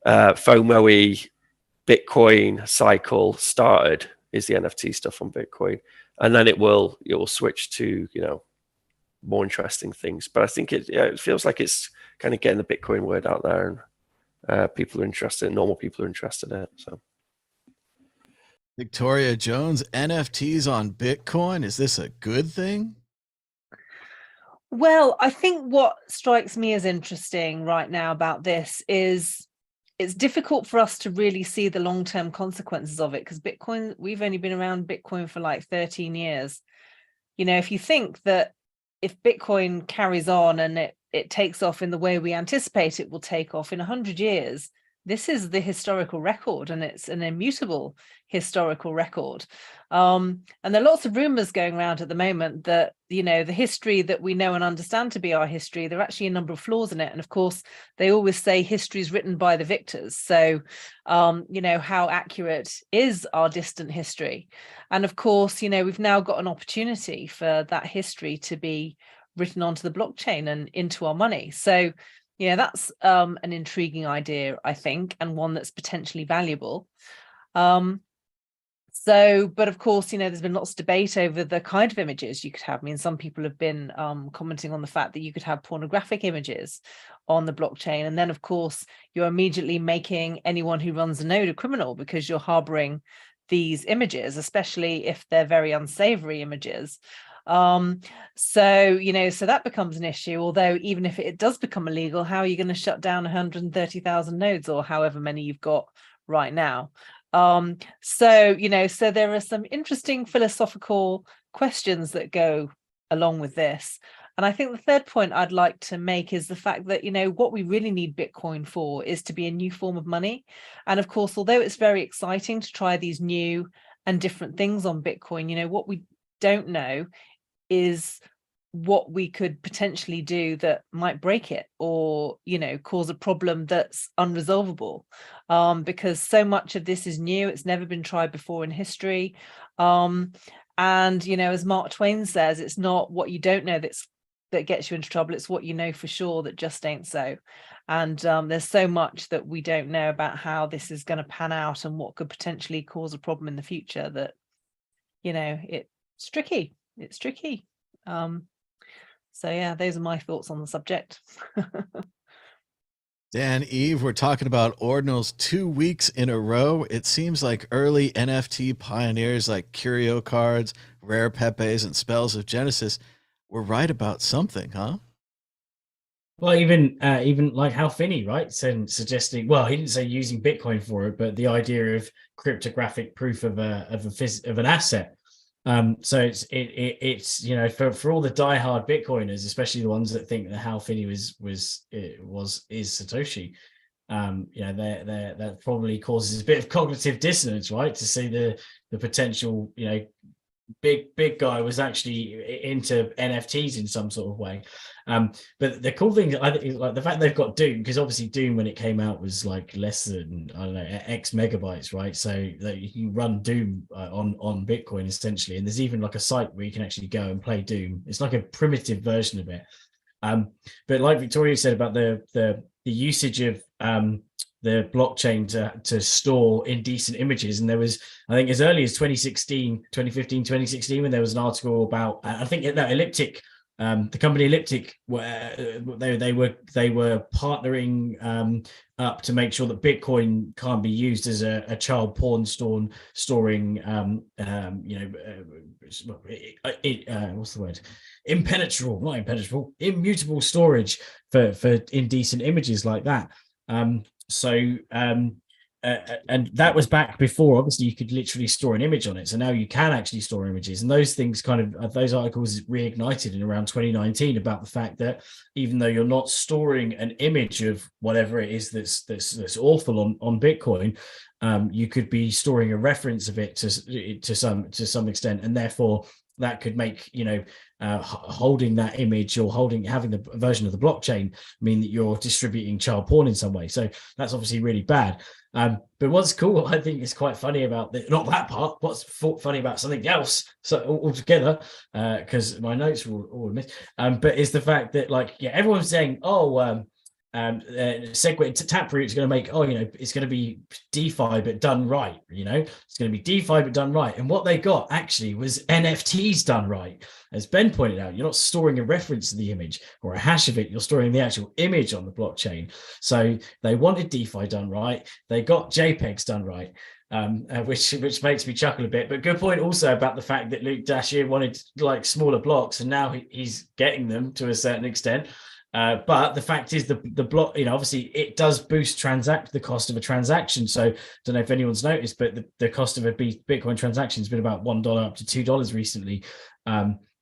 FOMO-y Bitcoin cycle started, is the NFT stuff on Bitcoin, and then it will switch to more interesting things. But I think it feels like it's kind of getting the Bitcoin word out there, and people are interested, normal people are interested in it. So Victoria Jones, NFTs on Bitcoin, is this a good thing? Well, I think what strikes me as interesting right now about this is it's difficult for us to really see the long-term consequences of it, because Bitcoin, we've only been around Bitcoin for like 13 years. If you think that if Bitcoin carries on and it takes off in the way we anticipate it will take off in 100 years, this is the historical record, and it's an immutable historical record. And there are lots of rumors going around at the moment that, the history that we know and understand to be our history, there are actually a number of flaws in it. And of course, they always say history is written by the victors. So, how accurate is our distant history? And of course, we've now got an opportunity for that history to be written onto the blockchain and into our money. So, that's an intriguing idea, I think, and one that's potentially valuable. But of course, there's been lots of debate over the kind of images you could have. I mean, some people have been commenting on the fact that you could have pornographic images on the blockchain. And then, of course, you're immediately making anyone who runs a node a criminal, because you're harboring these images, especially if they're very unsavory images. So that becomes an issue. Although even if it does become illegal, how are you going to shut down 130,000 nodes or however many you've got right now? So there are some interesting philosophical questions that go along with this. And I think the third point I'd like to make is the fact that, what we really need Bitcoin for is to be a new form of money. And of course, although it's very exciting to try these new and different things on Bitcoin, what we don't know is what we could potentially do that might break it, or cause a problem that's unresolvable, because so much of this is new. It's never been tried before in history, and as Mark Twain says, it's not what you don't know that gets you into trouble, it's what you know for sure that just ain't so. And there's so much that we don't know about how this is going to pan out and what could potentially cause a problem in the future that it's tricky. So yeah, those are my thoughts on the subject. Dan, Eve, we're talking about ordinals 2 weeks in a row. It seems like early NFT pioneers like Curio Cards, Rare Pepes, and Spells of Genesis were right about something, huh? Well, even like Hal Finney, right? Suggesting, well, he didn't say using Bitcoin for it, but the idea of cryptographic proof of an asset. So it's for all the diehard Bitcoiners, especially the ones that think that Hal Finney is Satoshi, that probably causes a bit of cognitive dissonance, right? To see the potential, big guy was actually into NFTs in some sort of way. But the cool thing, I think, is like the fact they've got Doom, because obviously Doom when it came out was like less than, I don't know, X megabytes, right? So that you can run Doom on Bitcoin essentially, and there's even like a site where you can actually go and play Doom. It's like a primitive version of it. But like Victoria said about the usage of the blockchain to store indecent images, and there was, I think, as early as 2015, 2016, when there was an article about, I think that Elliptic, the company Elliptic, where they were partnering up to make sure that Bitcoin can't be used as a child porn storing what's the word? Immutable storage for indecent images like that. And that was back before, obviously, you could literally store an image on it. So now you can actually store images, and those things those articles reignited in around 2019 about the fact that even though you're not storing an image of whatever it is that's awful on Bitcoin, you could be storing a reference of it to some extent, and therefore that could make, holding that image or having the version of the blockchain mean that you're distributing child porn in some way. So that's obviously really bad. But what's cool, I think, is quite funny about not that part. What's funny about something else, so altogether, because my notes were all missed. But is the fact that, like, everyone's saying, Segway Taproot is going to make, it's going to be DeFi but done right. It's going to be DeFi but done right. And what they got actually was NFTs done right. As Ben pointed out, you're not storing a reference to the image or a hash of it. You're storing the actual image on the blockchain. So they wanted DeFi done right. They got JPEGs done right. Which makes me chuckle a bit. But good point also about the fact that Luke Dashier wanted like smaller blocks, and now he's getting them to a certain extent. But the fact is, the block, obviously it does boost the cost of a transaction. So I don't know if anyone's noticed, but the cost of a Bitcoin transaction has been about $1 up to $2 recently.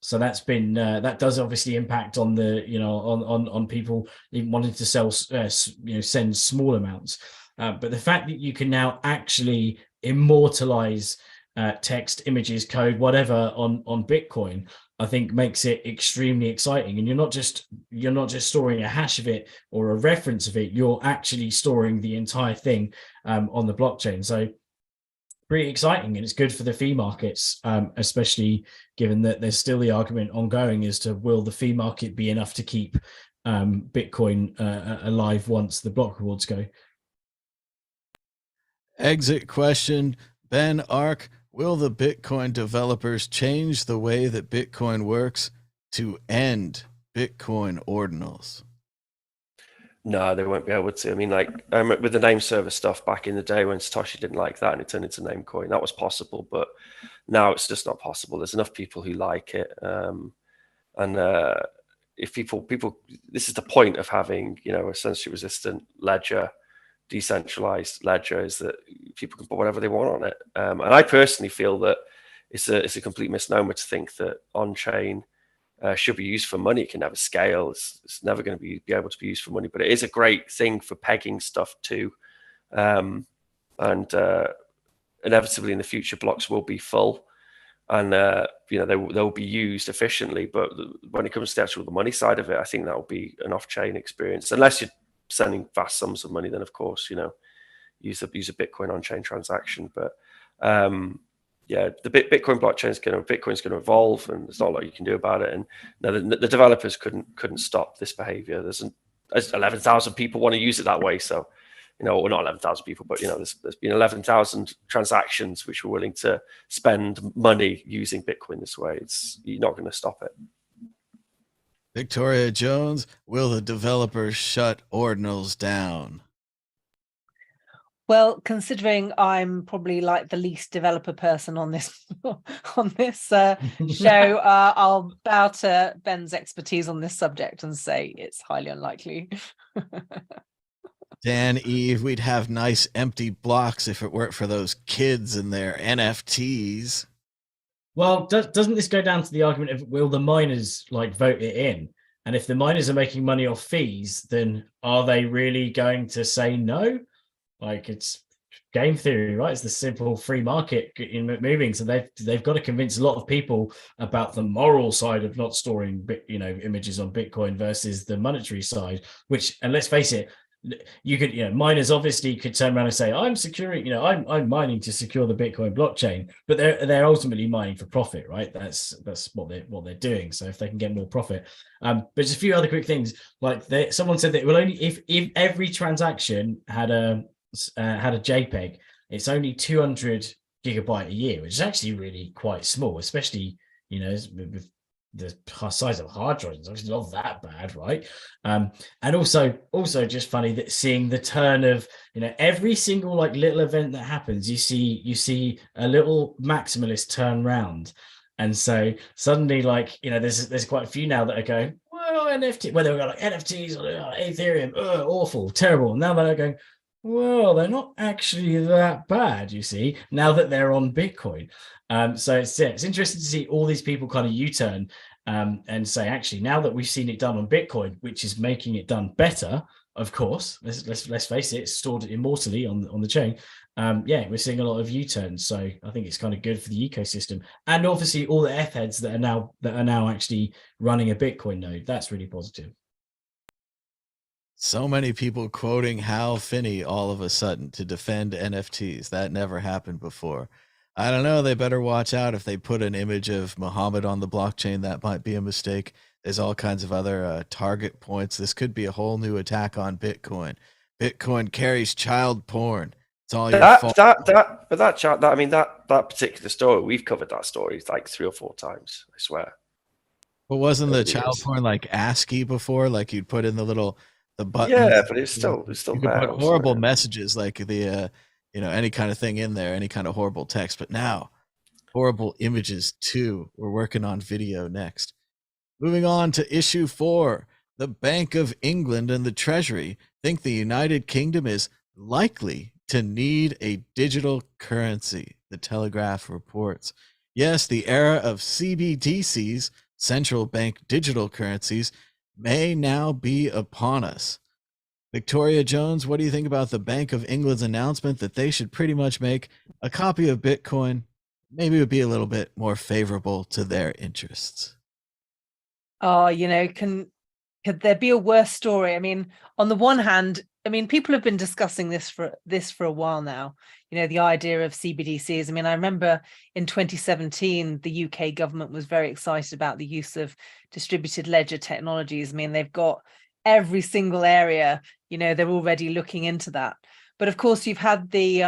So that's been that does obviously impact on the on people even wanting to send small amounts. But the fact that you can now actually immortalize text, images, code, whatever on Bitcoin, I think makes it extremely exciting. And you're not just storing a hash of it or a reference of it, you're actually storing the entire thing on the blockchain. So pretty exciting, and it's good for the fee markets, especially given that there's still the argument ongoing as to will the fee market be enough to keep Bitcoin alive once the block rewards go. Exit question, Ben Ark. Will the Bitcoin developers change the way that Bitcoin works to end Bitcoin ordinals? No, they won't be able to. I mean, with the name server stuff back in the day when Satoshi didn't like that and it turned into Namecoin, that was possible. But now it's just not possible. There's enough people who like it. If people, this is the point of having, a censorship resistant ledger, decentralized ledger, is that people can put whatever they want on it. And I personally feel that it's a complete misnomer to think that on-chain should be used for money. It can never scale. It's never going to be able to be used for money, but it is a great thing for pegging stuff too. Inevitably in the future, blocks will be full, and they'll be used efficiently. But when it comes to the money side of it, I think that will be an off-chain experience, unless you're sending vast sums of money. Then of course, use a Bitcoin on-chain transaction. But the Bitcoin blockchain Bitcoin's going to evolve, and there's not a lot you can do about it. And the developers couldn't stop this behavior. There's 11,000 people want to use it that way. So, well, not 11,000 people, but there's been 11,000 transactions which were willing to spend money using Bitcoin this way. You're not going to stop it. Victoria Jones, will the developers shut ordinals down? Well, considering I'm probably like the least developer person on this show, I'll bow to Ben's expertise on this subject and say it's highly unlikely. Dan Eve, we'd have nice empty blocks if it weren't for those kids and their NFTs. Well, doesn't this go down to the argument of will the miners vote it in? And if the miners are making money off fees, then are they really going to say no? It's game theory, right? It's the simple free market in moving. So they've got to convince a lot of people about the moral side of not storing images on Bitcoin versus the monetary side. Which, and let's face it, you could, miners obviously could turn around and say, I'm securing, I'm mining to secure the Bitcoin blockchain, but they're ultimately mining for profit, right? That's what they're doing. So if they can get more profit, but just a few other quick things. Someone said that it will only if every transaction had a JPEG, it's only 200 gigabyte a year, which is actually really quite small, especially with the size of hard drives. It's actually not that bad, right? And also just funny that seeing the turn of every single little event that happens, you see a little maximalist turn round, and so suddenly there's quite a few now that are going, well, NFT, whether we've got NFTs or Ethereum, awful, terrible. Now they're going, well, they're not actually that bad, you see, now that they're on Bitcoin. So it's interesting to see all these people kind of U-turn and say, actually, now that we've seen it done on Bitcoin, which is making it done better, of course, let's face it, it's stored immortally on the chain. We're seeing a lot of U-turns, so I think it's kind of good for the ecosystem, and obviously all the F-heads that are now actually running a Bitcoin node. That's really positive. So many people quoting Hal Finney all of a sudden to defend NFTs. That never happened before. I don't know. They better watch out if they put an image of Muhammad on the blockchain. That might be a mistake. There's all kinds of other target points. This could be a whole new attack on Bitcoin. Bitcoin carries child porn. It's all your fault. That particular story, we've covered that story like 3 or 4 times, I swear. But wasn't the child porn like ASCII before? Like you'd put in the buttons. Yeah, but it's still you could put horrible messages like the any kind of thing in there, any kind of horrible text. But now horrible images too. We're working on video next. Moving on to issue 4. The Bank of England and the Treasury think the United Kingdom is likely to need a digital currency, the Telegraph reports. Yes, the era of CBDCs, central bank digital currencies, may now be upon us. Victoria Jones, what do you think about the Bank of England's announcement that they should pretty much make a copy of Bitcoin? Maybe it would be a little bit more favorable to their interests. Oh, could there be a worse story? I mean, on the one hand, people have been discussing this for a while now. The idea of CBDCs. I remember in 2017, the UK government was very excited about the use of distributed ledger technologies. They've got every single area, they're already looking into that. But of course, you've had the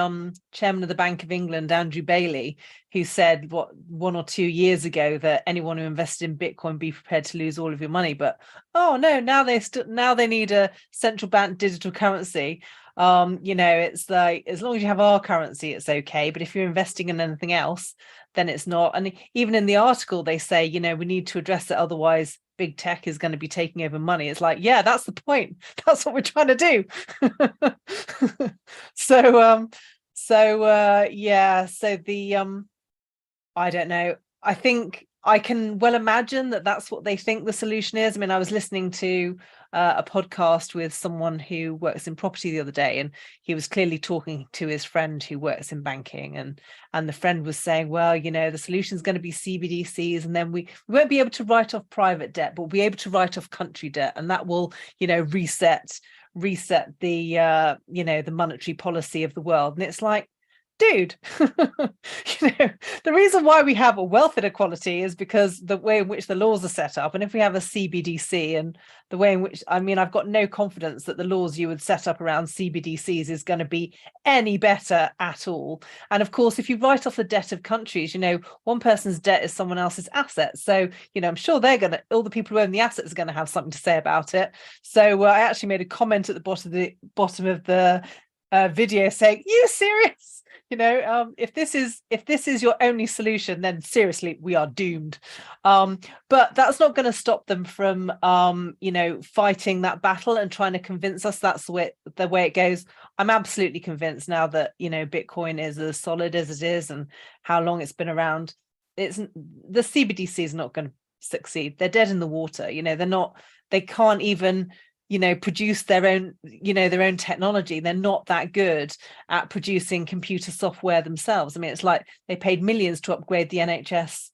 chairman of the Bank of England, Andrew Bailey, who said 1 or 2 years ago that anyone who invested in Bitcoin be prepared to lose all of your money. But oh no, now they need a central bank digital currency. It's like, as long as you have our currency, it's okay. But if you're investing in anything else, then it's not. And even in the article, they say, we need to address it. Otherwise, big tech is going to be taking over money. It's like, yeah, that's the point. That's what we're trying to do. I don't know. I think I can well imagine that that's what they think the solution is. I was listening to a podcast with someone who works in property the other day, and he was clearly talking to his friend who works in banking, and the friend was saying, well, the solution is going to be CBDCs, and then we won't be able to write off private debt, but we'll be able to write off country debt, and that will reset the the monetary policy of the world. And it's like, dude, the reason why we have a wealth inequality is because the way in which the laws are set up. And if we have a CBDC and the way in which, I've got no confidence that the laws you would set up around CBDCs is going to be any better at all. And of course, if you write off the debt of countries, one person's debt is someone else's asset. So, I'm sure all the people who own the assets are going to have something to say about it. So I actually made a comment at the bottom of the video saying, you serious? If this is your only solution, then seriously, we are doomed. But that's not going to stop them from, fighting that battle and trying to convince us that's the way it goes. I'm absolutely convinced now that, Bitcoin is as solid as it is and how long it's been around. The CBDC is not going to succeed. They're dead in the water. They can't even produce their own technology. They're not that good at producing computer software themselves. It's like they paid millions to upgrade the NHS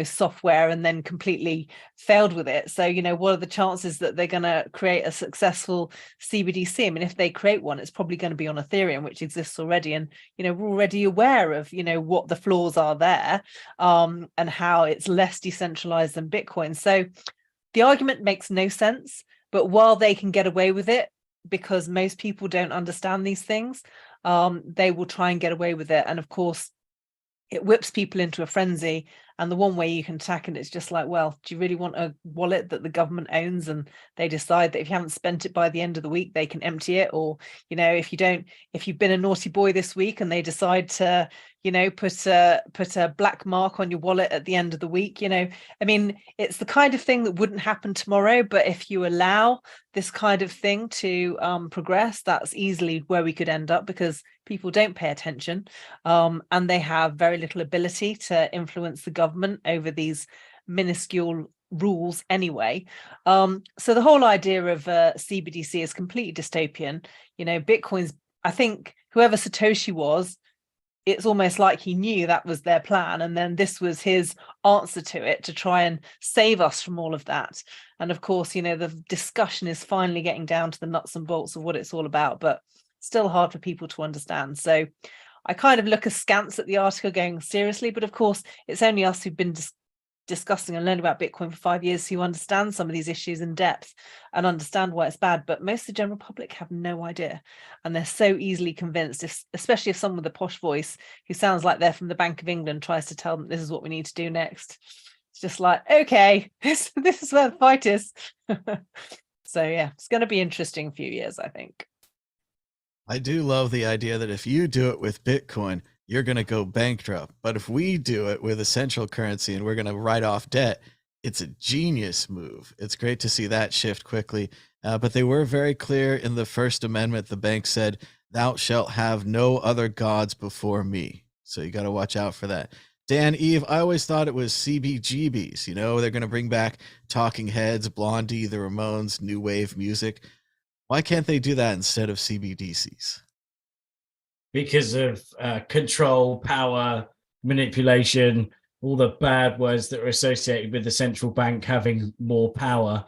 software and then completely failed with it. So what are the chances that they're going to create a successful CBDC? If they create one, it's probably going to be on Ethereum, which exists already, and we're already aware of what the flaws are there, and how it's less decentralized than Bitcoin. So the argument makes no sense. But while they can get away with it, because most people don't understand these things, they will try and get away with it. And of course, it whips people into a frenzy. And the one way you can attack it is just like, well, do you really want a wallet that the government owns? And they decide that if you haven't spent it by the end of the week, they can empty it. Or, if you've been a naughty boy this week and they decide to, put a black mark on your wallet at the end of the week, it's the kind of thing that wouldn't happen tomorrow. But if you allow this kind of thing to progress, that's easily where we could end up, because people don't pay attention, and they have very little ability to influence the government over these minuscule rules anyway. So the whole idea of CBDC is completely dystopian. Bitcoin's, I think whoever Satoshi was, it's almost like he knew that was their plan, and then this was his answer to it, to try and save us from all of that. And of course, the discussion is finally getting down to the nuts and bolts of what it's all about, but still hard for people to understand. So I kind of look askance at the article, going, seriously? But of course, it's only us who've been discussing and learning about Bitcoin for 5 years who understand some of these issues in depth and understand why it's bad, but most of the general public have no idea, and they're so easily convinced, especially if someone with a posh voice who sounds like they're from the Bank of England tries to tell them this is what we need to do next. It's just like, okay, this is where the fight is. So yeah, it's going to be interesting few years, I think. I do love the idea that if you do it with Bitcoin, you're going to go bankrupt. But if we do it with a central currency and we're going to write off debt, it's a genius move. It's great to see that shift quickly. But they were very clear in the First Amendment. The bank said, "Thou shalt have no other gods before me." So you got to watch out for that. Dan, Eve, I always thought it was CBGBs. They're going to bring back Talking Heads, Blondie, the Ramones, new wave music. Why can't they do that instead of CBDCs? Because of control, power, manipulation, all the bad words that are associated with the central bank having more power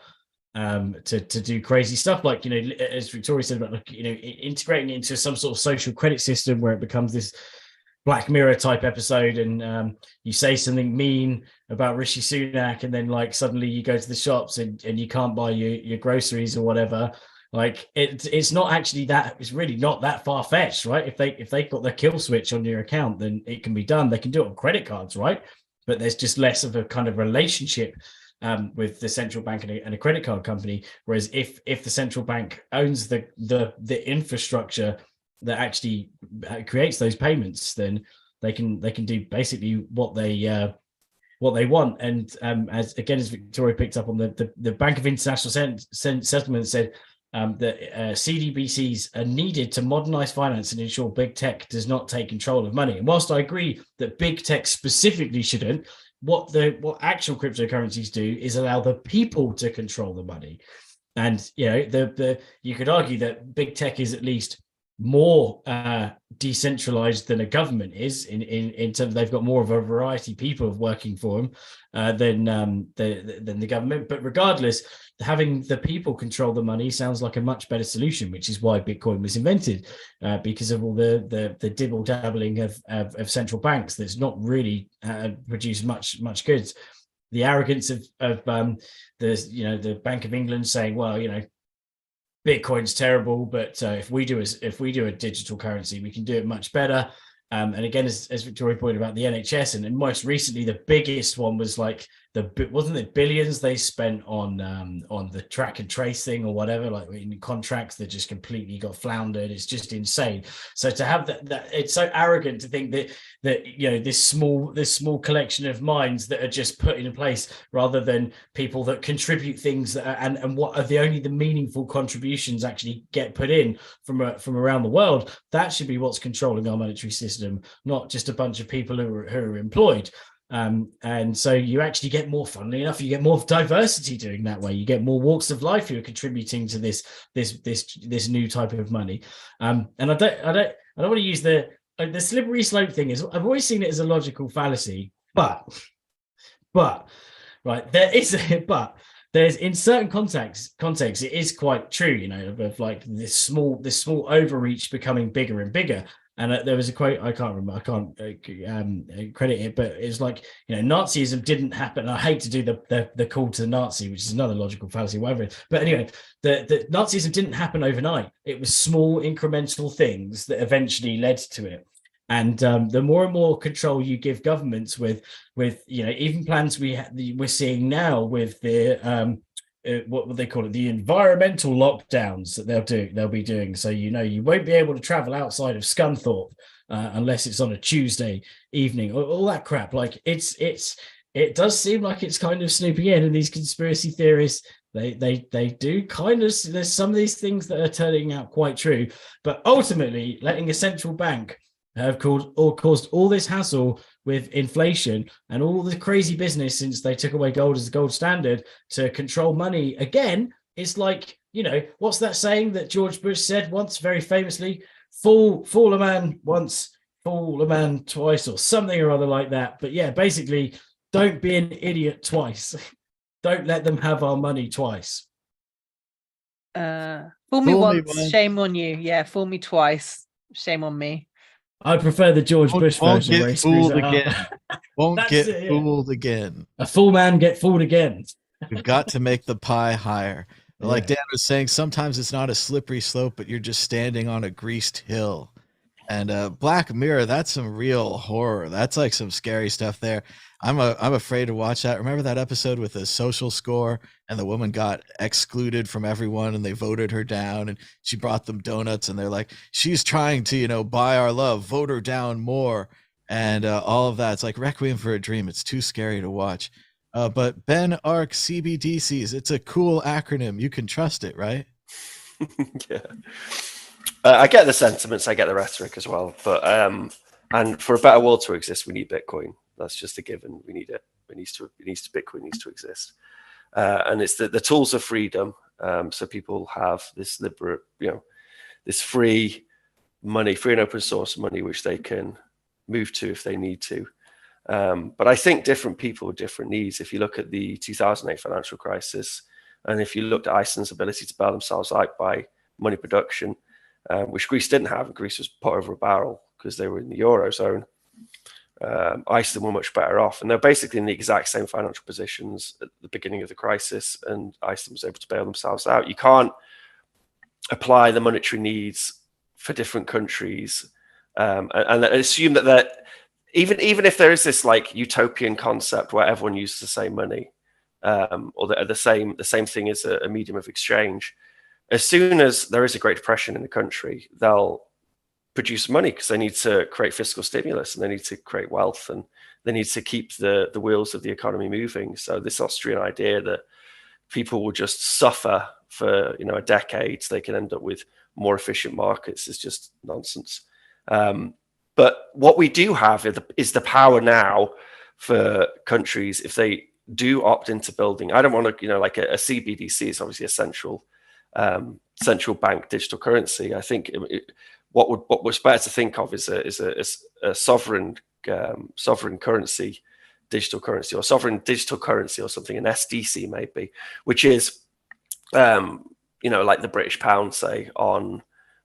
to do crazy stuff, like, as Victoria said about, integrating it into some sort of social credit system where it becomes this Black Mirror type episode, and you say something mean about Rishi Sunak, and then suddenly you go to the shops and you can't buy your groceries or whatever. It's not actually that, it's really not that far-fetched, right? If they got the kill switch on your account, then it can be done. They can do it on credit cards, right? But there's just less of a kind of relationship with the central bank and a credit card company. Whereas if the central bank owns the infrastructure that actually creates those payments, then they can do basically what they want. And as Victoria picked up on, the Bank of International Settlement said that CBDCs are needed to modernize finance and ensure big tech does not take control of money. And whilst I agree that big tech specifically shouldn't, what actual cryptocurrencies do is allow the people to control the money. And you could argue that big tech is at least more decentralized than a government is, in terms of they've got more of a variety of people working for them than the government. But regardless, having the people control the money sounds like a much better solution, which is why Bitcoin was invented, because of all the dibble dabbling of central banks that's not really produced much goods. The arrogance of the Bank of England saying, well, Bitcoin's terrible, but if we do a digital currency, we can do it much better. And again, as Victoria pointed about the NHS, and most recently the biggest one was wasn't it billions they spent on the track and trace thing or whatever, in contracts that just completely got floundered. It's just insane. So to have that it's so arrogant to think that this small collection of minds that are just put in place, rather than people that contribute things and what are the meaningful contributions actually get put in from around the world. That should be what's controlling our monetary system, not just a bunch of people who are employed. And so you actually get more, funnily enough, you get more diversity doing that way. You get more walks of life who are contributing to this new type of money. And I don't want to use the slippery slope thing. I've always seen it as a logical fallacy, but right, there's in certain contexts it is quite true, of this small overreach becoming bigger and bigger. And there was a quote, I can't remember, I can't credit it, but it's Nazism didn't happen. I hate to do the call to the Nazi, which is another logical fallacy, whatever. But anyway, the Nazism didn't happen overnight. It was small incremental things that eventually led to it. And the more and more control you give governments with even plans we're seeing now with the what would they call it? The environmental lockdowns that they'll be doing. So you won't be able to travel outside of Scunthorpe unless it's on a Tuesday evening. All that crap. It does seem like it's kind of snooping in, and these conspiracy theorists they do kind of. There's some of these things that are turning out quite true, but ultimately letting a central bank have caused all this hassle with inflation and all the crazy business since they took away gold as the gold standard to control money again. It's like, what's that saying that George Bush said once very famously? Fool a man once, fool a man twice, or something or other like that. But yeah, basically, don't be an idiot twice. Don't let them have our money twice. Fool me once, shame on you. Yeah, fool me twice, shame on me. I prefer the George Bush version where he screws it again. Won't That's get it, yeah. fooled again. A fool man get fooled again. We've got to make the pie higher. Like Yeah. Dan was saying, sometimes it's not a slippery slope, but you're just standing on a greased hill. And Black Mirror, that's some real horror. That's like some scary stuff there. I'm afraid to watch that. Remember that episode with the social score and the woman got excluded from everyone and they voted her down and she brought them donuts and they're like, she's trying to, buy our love, vote her down more. And all of that. It's like Requiem for a Dream. It's too scary to watch. But Ben Arc CBDCs, it's a cool acronym. You can trust it, right? Yeah. I get the sentiments, I get the rhetoric as well, but and for a better world to exist, we need Bitcoin. That's just a given. We need it. Bitcoin needs to exist, and it's the tools of freedom. So people have this liberate, this free money, free and open source money, which they can move to if they need to. But I think different people with different needs. If you look at the 2008 financial crisis, and if you looked at Iceland's ability to bail themselves out by money production, which Greece didn't have, and Greece was put over a barrel because they were in the Eurozone. Iceland were much better off, and they're basically in the exact same financial positions at the beginning of the crisis, and Iceland was able to bail themselves out. You can't apply the monetary needs for different countries and assume that even if there is this like utopian concept where everyone uses the same money or the same thing as a medium of exchange. As soon as there is a Great Depression in the country, they'll produce money because they need to create fiscal stimulus and they need to create wealth and they need to keep the wheels of the economy moving. So this Austrian idea that people will just suffer for a decade so they can end up with more efficient markets is just nonsense. But what we do have is the power now for countries if they do opt into building. I don't want to, like a CBDC is obviously a central bank digital currency. I think what we're better to think of is a sovereign currency, digital currency, or sovereign digital currency, or something, an SDC maybe, which is like the British pound, say, on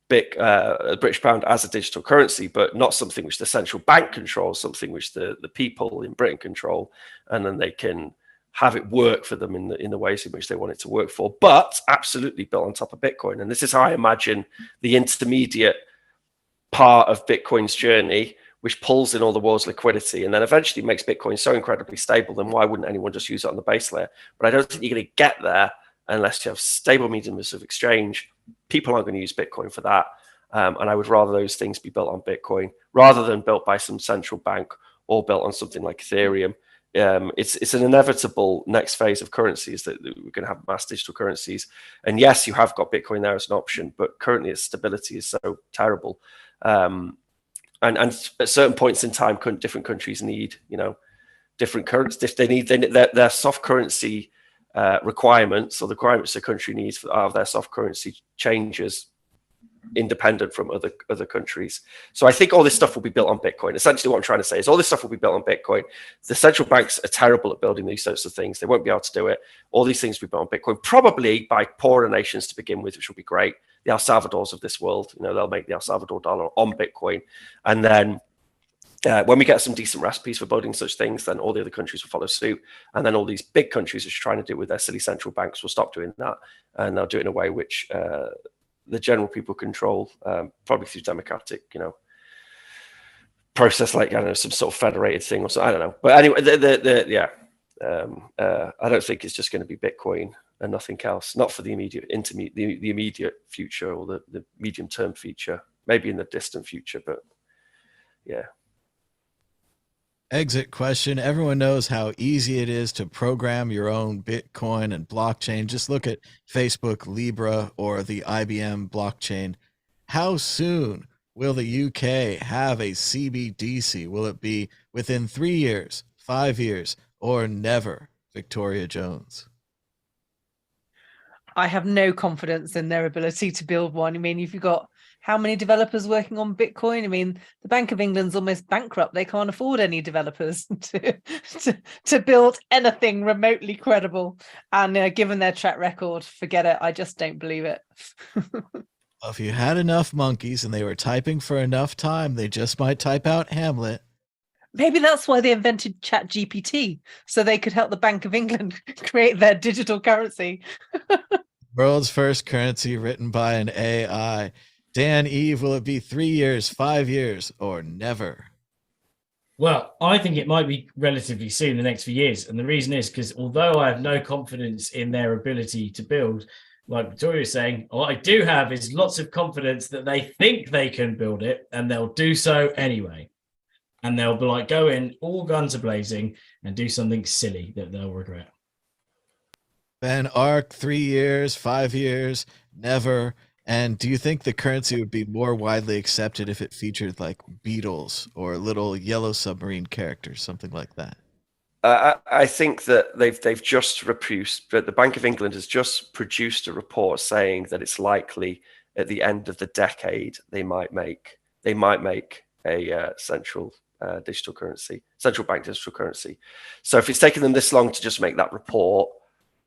British pound as a digital currency, but not something which the central bank controls, something which the people in Britain control, and then they can have it work for them in the ways in which they want it to work for, but absolutely built on top of Bitcoin. And this is how I imagine the intermediate part of Bitcoin's journey, which pulls in all the world's liquidity and then eventually makes Bitcoin so incredibly stable, then why wouldn't anyone just use it on the base layer? But I don't think you're going to get there unless you have stable mediums of exchange. People aren't going to use Bitcoin for that. And I would rather those things be built on Bitcoin rather than built by some central bank or built on something like Ethereum. It's an inevitable next phase of currencies that we're going to have mass digital currencies. And yes, you have got Bitcoin there as an option, but currently its stability is so terrible. And at certain points in time, different countries need, different currencies. They need their soft currency requirements, or the requirements the country needs out of their soft currency changes independent from other countries. So I think all this stuff will be built on Bitcoin. Essentially what I'm trying to say is all this stuff will be built on Bitcoin. The central banks are terrible at building these sorts of things. They won't be able to do it. All these things will be built on Bitcoin, probably by poorer nations to begin with, which will be great. The El Salvadors of this world, they'll make the El Salvador dollar on Bitcoin. And then when we get some decent recipes for building such things, then all the other countries will follow suit. And then all these big countries which are trying to do it with their silly central banks will stop doing that. And they'll do it in a way which the general people control, probably through democratic, process, like, I don't know, some sort of federated thing or something. I don't know. But anyway, I don't think it's just going to be Bitcoin and nothing else. Not for the immediate future or the medium-term future. Maybe in the distant future, but yeah. Exit question. Everyone knows how easy it is to program your own Bitcoin and blockchain. Just look at Facebook Libra or the IBM blockchain. How soon Will the UK have a CBDC? Will it be within 3 years, 5 years, or never? Victoria Jones. I have no confidence in their ability to build one. I mean, if you've got how many developers working on Bitcoin? I mean, the Bank of England's almost bankrupt. They can't afford any developers to build anything remotely credible. And given their track record, forget it. I just don't believe it. Well, if you had enough monkeys and they were typing for enough time, they just might type out Hamlet. Maybe that's why they invented ChatGPT, so they could help the Bank of England create their digital currency. World's first currency written by an AI. Dan, Eve, will it be 3 years, 5 years, or never? Well, I think it might be relatively soon, the next few years. And the reason is because although I have no confidence in their ability to build, like Victoria is saying, what I do have is lots of confidence that they think they can build it and they'll do so anyway. And they'll be like, go in, all guns are blazing, and do something silly that they'll regret. Ben, ARC, 3 years, 5 years, never. And do you think the currency would be more widely accepted if it featured like beetles or little yellow submarine characters, something like that? I think that they've just produced, but the Bank of England has just produced a report saying that it's likely at the end of the decade they might make a central digital currency, central bank digital currency. So if it's taken them this long to just make that report,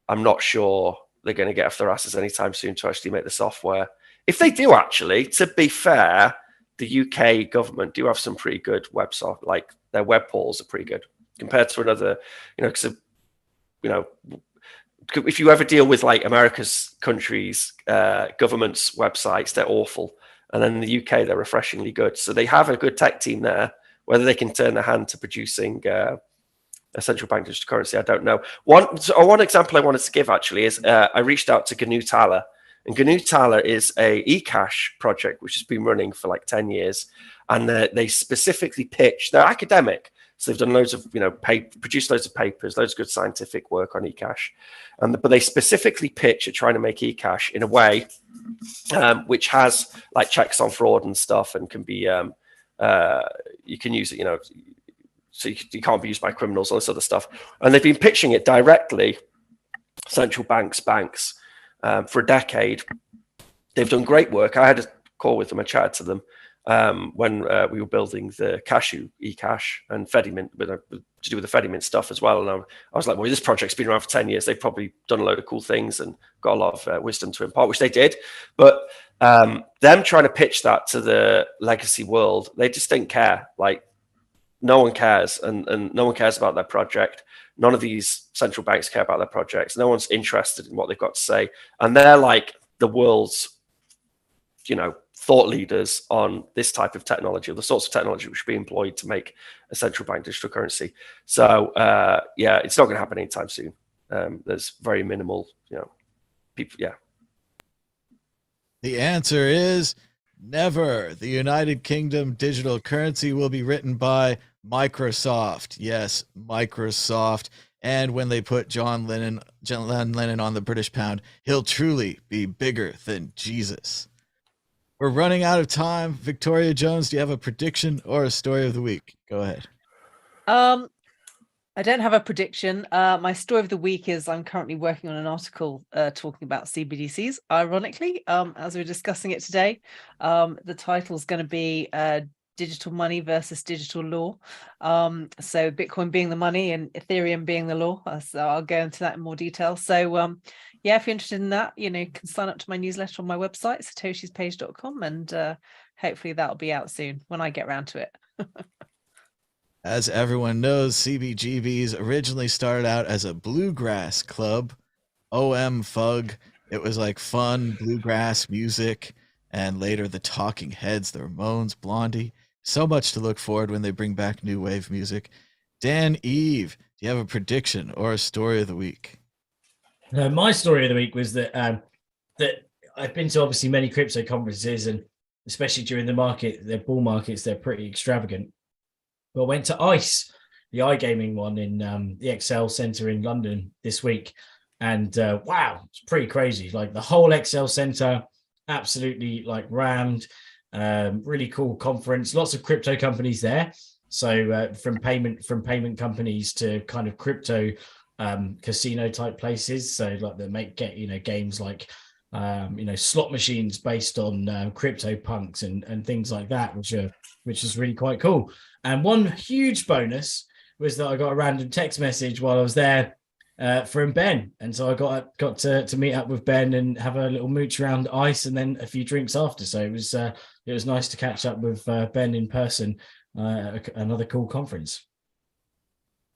I'm not sure they're going to get off their asses anytime soon to actually make the software. If they do, actually, to be fair, the UK government do have some pretty good websites, like their web portals are pretty good compared to another, because, if you ever deal with like America's countries, government's websites, they're awful. And then in the UK, they're refreshingly good. So they have a good tech team there. Whether they can turn their hand to producing a central bank digital currency, I don't know. One example I wanted to give actually is I reached out to GNU Thaler, and GNU Thaler is a eCash project which has been running for like 10 years, and they specifically pitch. They're academic, so they've done loads of produced loads of papers, loads of good scientific work on eCash, but they specifically pitch at trying to make eCash in a way which has like checks on fraud and stuff, and can be you can use it, so you can't be used by criminals, all this other stuff. And they've been pitching it directly, central banks, for a decade. They've done great work. I had a call with them, I chatted to them when we were building the Cashew eCash and Fedimint, to do with the Fedimint stuff as well. And I was like, well, this project's been around for 10 years. They've probably done a load of cool things and got a lot of wisdom to impart, which they did. But them trying to pitch that to the legacy world, they just didn't care. Like, no one cares, and no one cares about their project. None of these central banks care about their projects. No one's interested in what they've got to say. And they're like the world's, thought leaders on this type of technology, or the sorts of technology which should be employed to make a central bank digital currency. So, it's not going to happen anytime soon. There's very minimal, people. Yeah. The answer is never. The United Kingdom digital currency will be written by Microsoft. Yes, Microsoft. And when they put John Lennon on the British pound, he'll truly be bigger than Jesus. We're running out of time. Victoria Jones, do you have a prediction or a story of the week? Go ahead. I don't have a prediction. My story of the week is I'm currently working on an article talking about CBDCs. Ironically, as we're discussing it today, the title is going to be digital money versus digital law. So Bitcoin being the money and Ethereum being the law. So I'll go into that in more detail. So yeah, if you're interested in that, you can sign up to my newsletter on my website, satoshispage.com, and hopefully that'll be out soon when I get around to it. As everyone knows, CBGBs originally started out as a bluegrass club. Fug. It was like fun bluegrass music, and later the Talking Heads, the Ramones, Blondie. So much to look forward when they bring back new wave music. Dan, Eve, do you have a prediction or a story of the week? My story of the week was that I've been to obviously many crypto conferences, and especially during their bull markets, they're pretty extravagant. But I went to ICE, the iGaming one in the Excel Centre in London this week. And wow, it's pretty crazy. Like the whole Excel Centre, absolutely like rammed. Really cool conference. Lots of crypto companies there. So from payment companies to kind of crypto casino type places. So like games like slot machines based on CryptoPunks and things like that, which is really quite cool. And one huge bonus was that I got a random text message while I was there from Ben, and so I got to meet up with Ben and have a little mooch around ice and then a few drinks after. So it was nice to catch up with Ben in person. Another cool conference.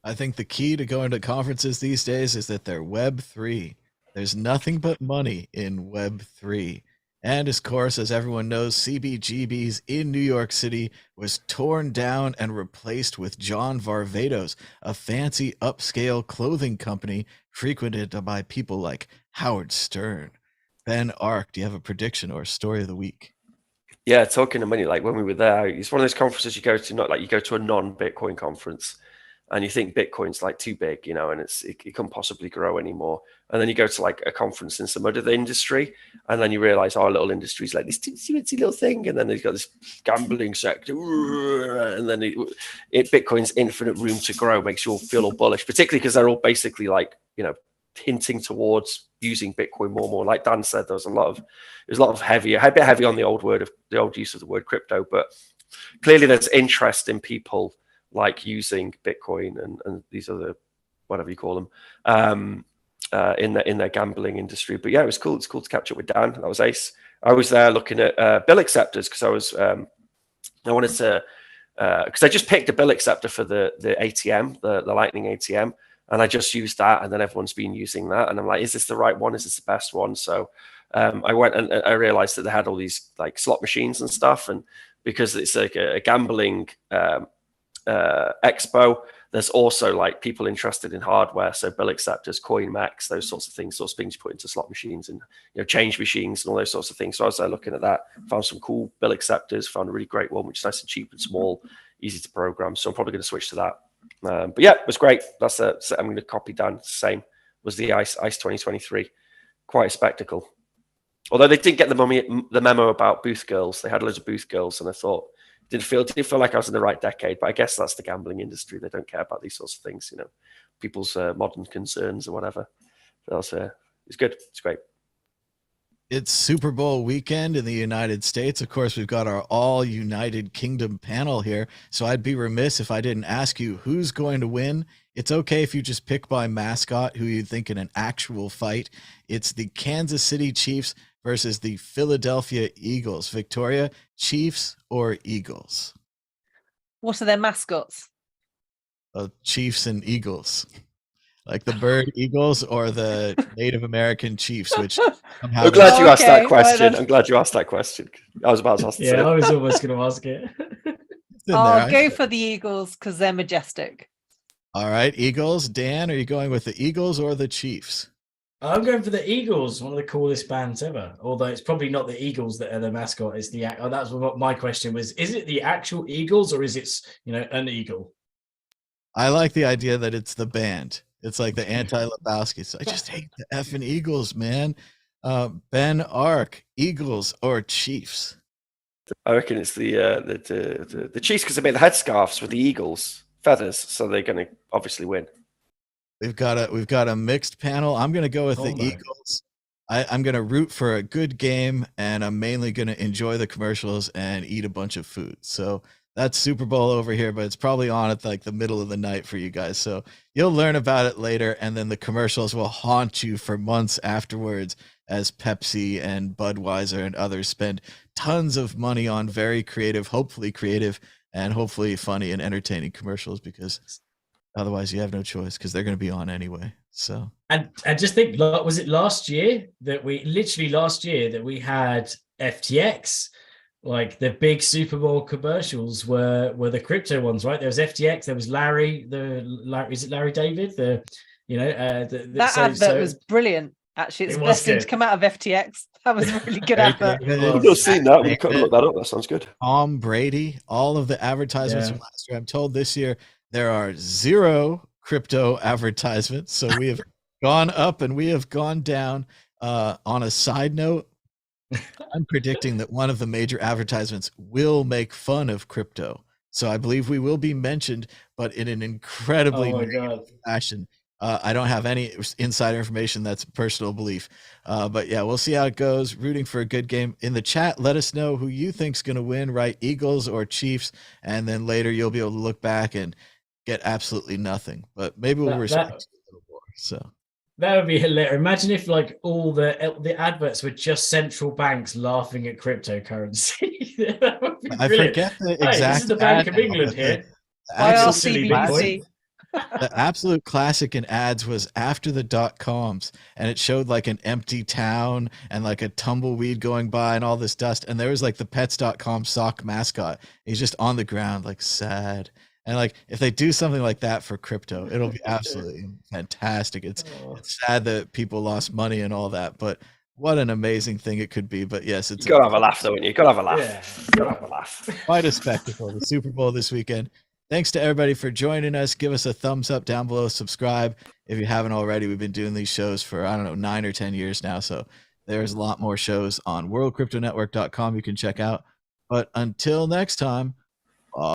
I think the key to going to conferences these days is that they're Web3. There's nothing but money in Web3. And of course, as everyone knows, CBGB's in New York City was torn down and replaced with John Varvatos, a fancy upscale clothing company frequented by people like Howard Stern. Ben Ark, do you have a prediction or a story of the week? Yeah, talking of money, like when we were there, it's one of those conferences you go to, not like you go to a non-Bitcoin conference and you think Bitcoin's like too big, and it can't possibly grow anymore. And then you go to like a conference in some other industry, and then you realize our little industry is like this teensy little thing, and then they've got this gambling sector, and then Bitcoin's infinite room to grow makes you all feel all bullish, particularly because they're all basically like hinting towards using Bitcoin more and more. Like Dan said, there's a bit heavy on the old use of the word crypto, but clearly there's interest in people like using Bitcoin and these other, whatever you call them, in their gambling industry. But yeah, it was cool. It's cool to catch up with Dan. That was ace. I was there looking at bill acceptors because I wanted to, because I just picked a bill acceptor for the ATM, the Lightning ATM, and I just used that, and then everyone's been using that, and I'm like, is this the right one? Is this the best one? So I went and I realized that they had all these like slot machines and stuff, and because it's like a gambling expo, there's also like people interested in hardware, so bill acceptors, CoinMax, those sorts of things you put into slot machines and change machines and all those sorts of things. So I was there looking at that, found some cool bill acceptors, found a really great one which is nice and cheap and small, easy to program. So I'm probably going to switch to that. But yeah, it was great. So I'm going to copy down. Same was the ICE 2023, quite a spectacle. Although they didn't get the memo about booth girls, they had loads of booth girls, and I thought didn't feel like I was in the right decade. But I guess that's the gambling industry; they don't care about these sorts of things, people's modern concerns or whatever. It's good. It's great. It's Super Bowl weekend in the United States. Of course, we've got our all United Kingdom panel here. So I'd be remiss if I didn't ask you who's going to win. It's okay if you just pick by mascot who you think in an actual fight. It's the Kansas City Chiefs versus the Philadelphia Eagles. Victoria, Chiefs or Eagles? What are their mascots? Chiefs and Eagles. Like the bird eagles or the Native American chiefs, which I'm glad you asked that question. I'm glad you asked that question. I was about to ask. Yeah, I was almost going to ask it. I'll go for the Eagles because they're majestic. All right, Eagles. Dan, are you going with the Eagles or the Chiefs? I'm going for the Eagles, one of the coolest bands ever. Although it's probably not the Eagles that are the mascot. It's that's what my question was. Is it the actual Eagles or is it an eagle? I like the idea that it's the band. It's like the anti-Lebowski. I just hate the effing Eagles, man. Ben Ark, Eagles or Chiefs? I reckon it's the Chiefs because they made the headscarves with the Eagles feathers, so they're going to obviously win. We've got a mixed panel. I'm going to go with the Eagles. I'm going to root for a good game, and I'm mainly going to enjoy the commercials and eat a bunch of food. So that's Super Bowl over here, but it's probably on at like the middle of the night for you guys. So you'll learn about it later, and then the commercials will haunt you for months afterwards as Pepsi and Budweiser and others spend tons of money on very hopefully creative, and hopefully funny and entertaining commercials, because otherwise you have no choice because they're going to be on anyway. So and just think, was it last year that we had FTX? Like the big Super Bowl commercials were the crypto ones, right? There was FTX, there was Larry. Is it Larry David? That advert was brilliant. Actually, it's the best thing to come out of FTX. That was a really good advert. I've not seen that. We could look that up. That sounds good. Tom Brady, all of the advertisements from last year. I'm told this year there are 0 crypto advertisements. So we have gone up and we have gone down. On a side note, I'm predicting that one of the major advertisements will make fun of crypto. So I believe we will be mentioned, but in an incredibly Oh my negative God. fashion. I don't have any insider information. That's personal belief. But yeah, we'll see how it goes. Rooting for a good game. In the chat, let us know who you think's going to win, right? Eagles or Chiefs. And then later you'll be able to look back and get absolutely nothing. But maybe we'll respect you a little more. So that would be hilarious. Imagine if like all the adverts were just central banks laughing at cryptocurrency. That would be I brilliant. forget the Hey, exact this is the Bank ad of now, England but here. absolute IRCBC. the absolute classic in ads was after the .coms, and it showed like an empty town and like a tumbleweed going by and all this dust, and there was like the pets.com sock mascot. He's just on the ground like sad. And like if they do something like that for crypto, it'll be absolutely fantastic. It's sad that people lost money and all that, but what an amazing thing it could be. But yes, it's You gotta have a laugh, though, and you gotta have a laugh. Yeah. You gotta have a laugh. quite a spectacle. The Super Bowl this weekend. Thanks to everybody for joining us. Give us a thumbs up down below. Subscribe if you haven't already. We've been doing these shows for, I don't know, 9 or 10 years now. So there's a lot more shows on worldcryptonetwork.com you can check out. But until next time,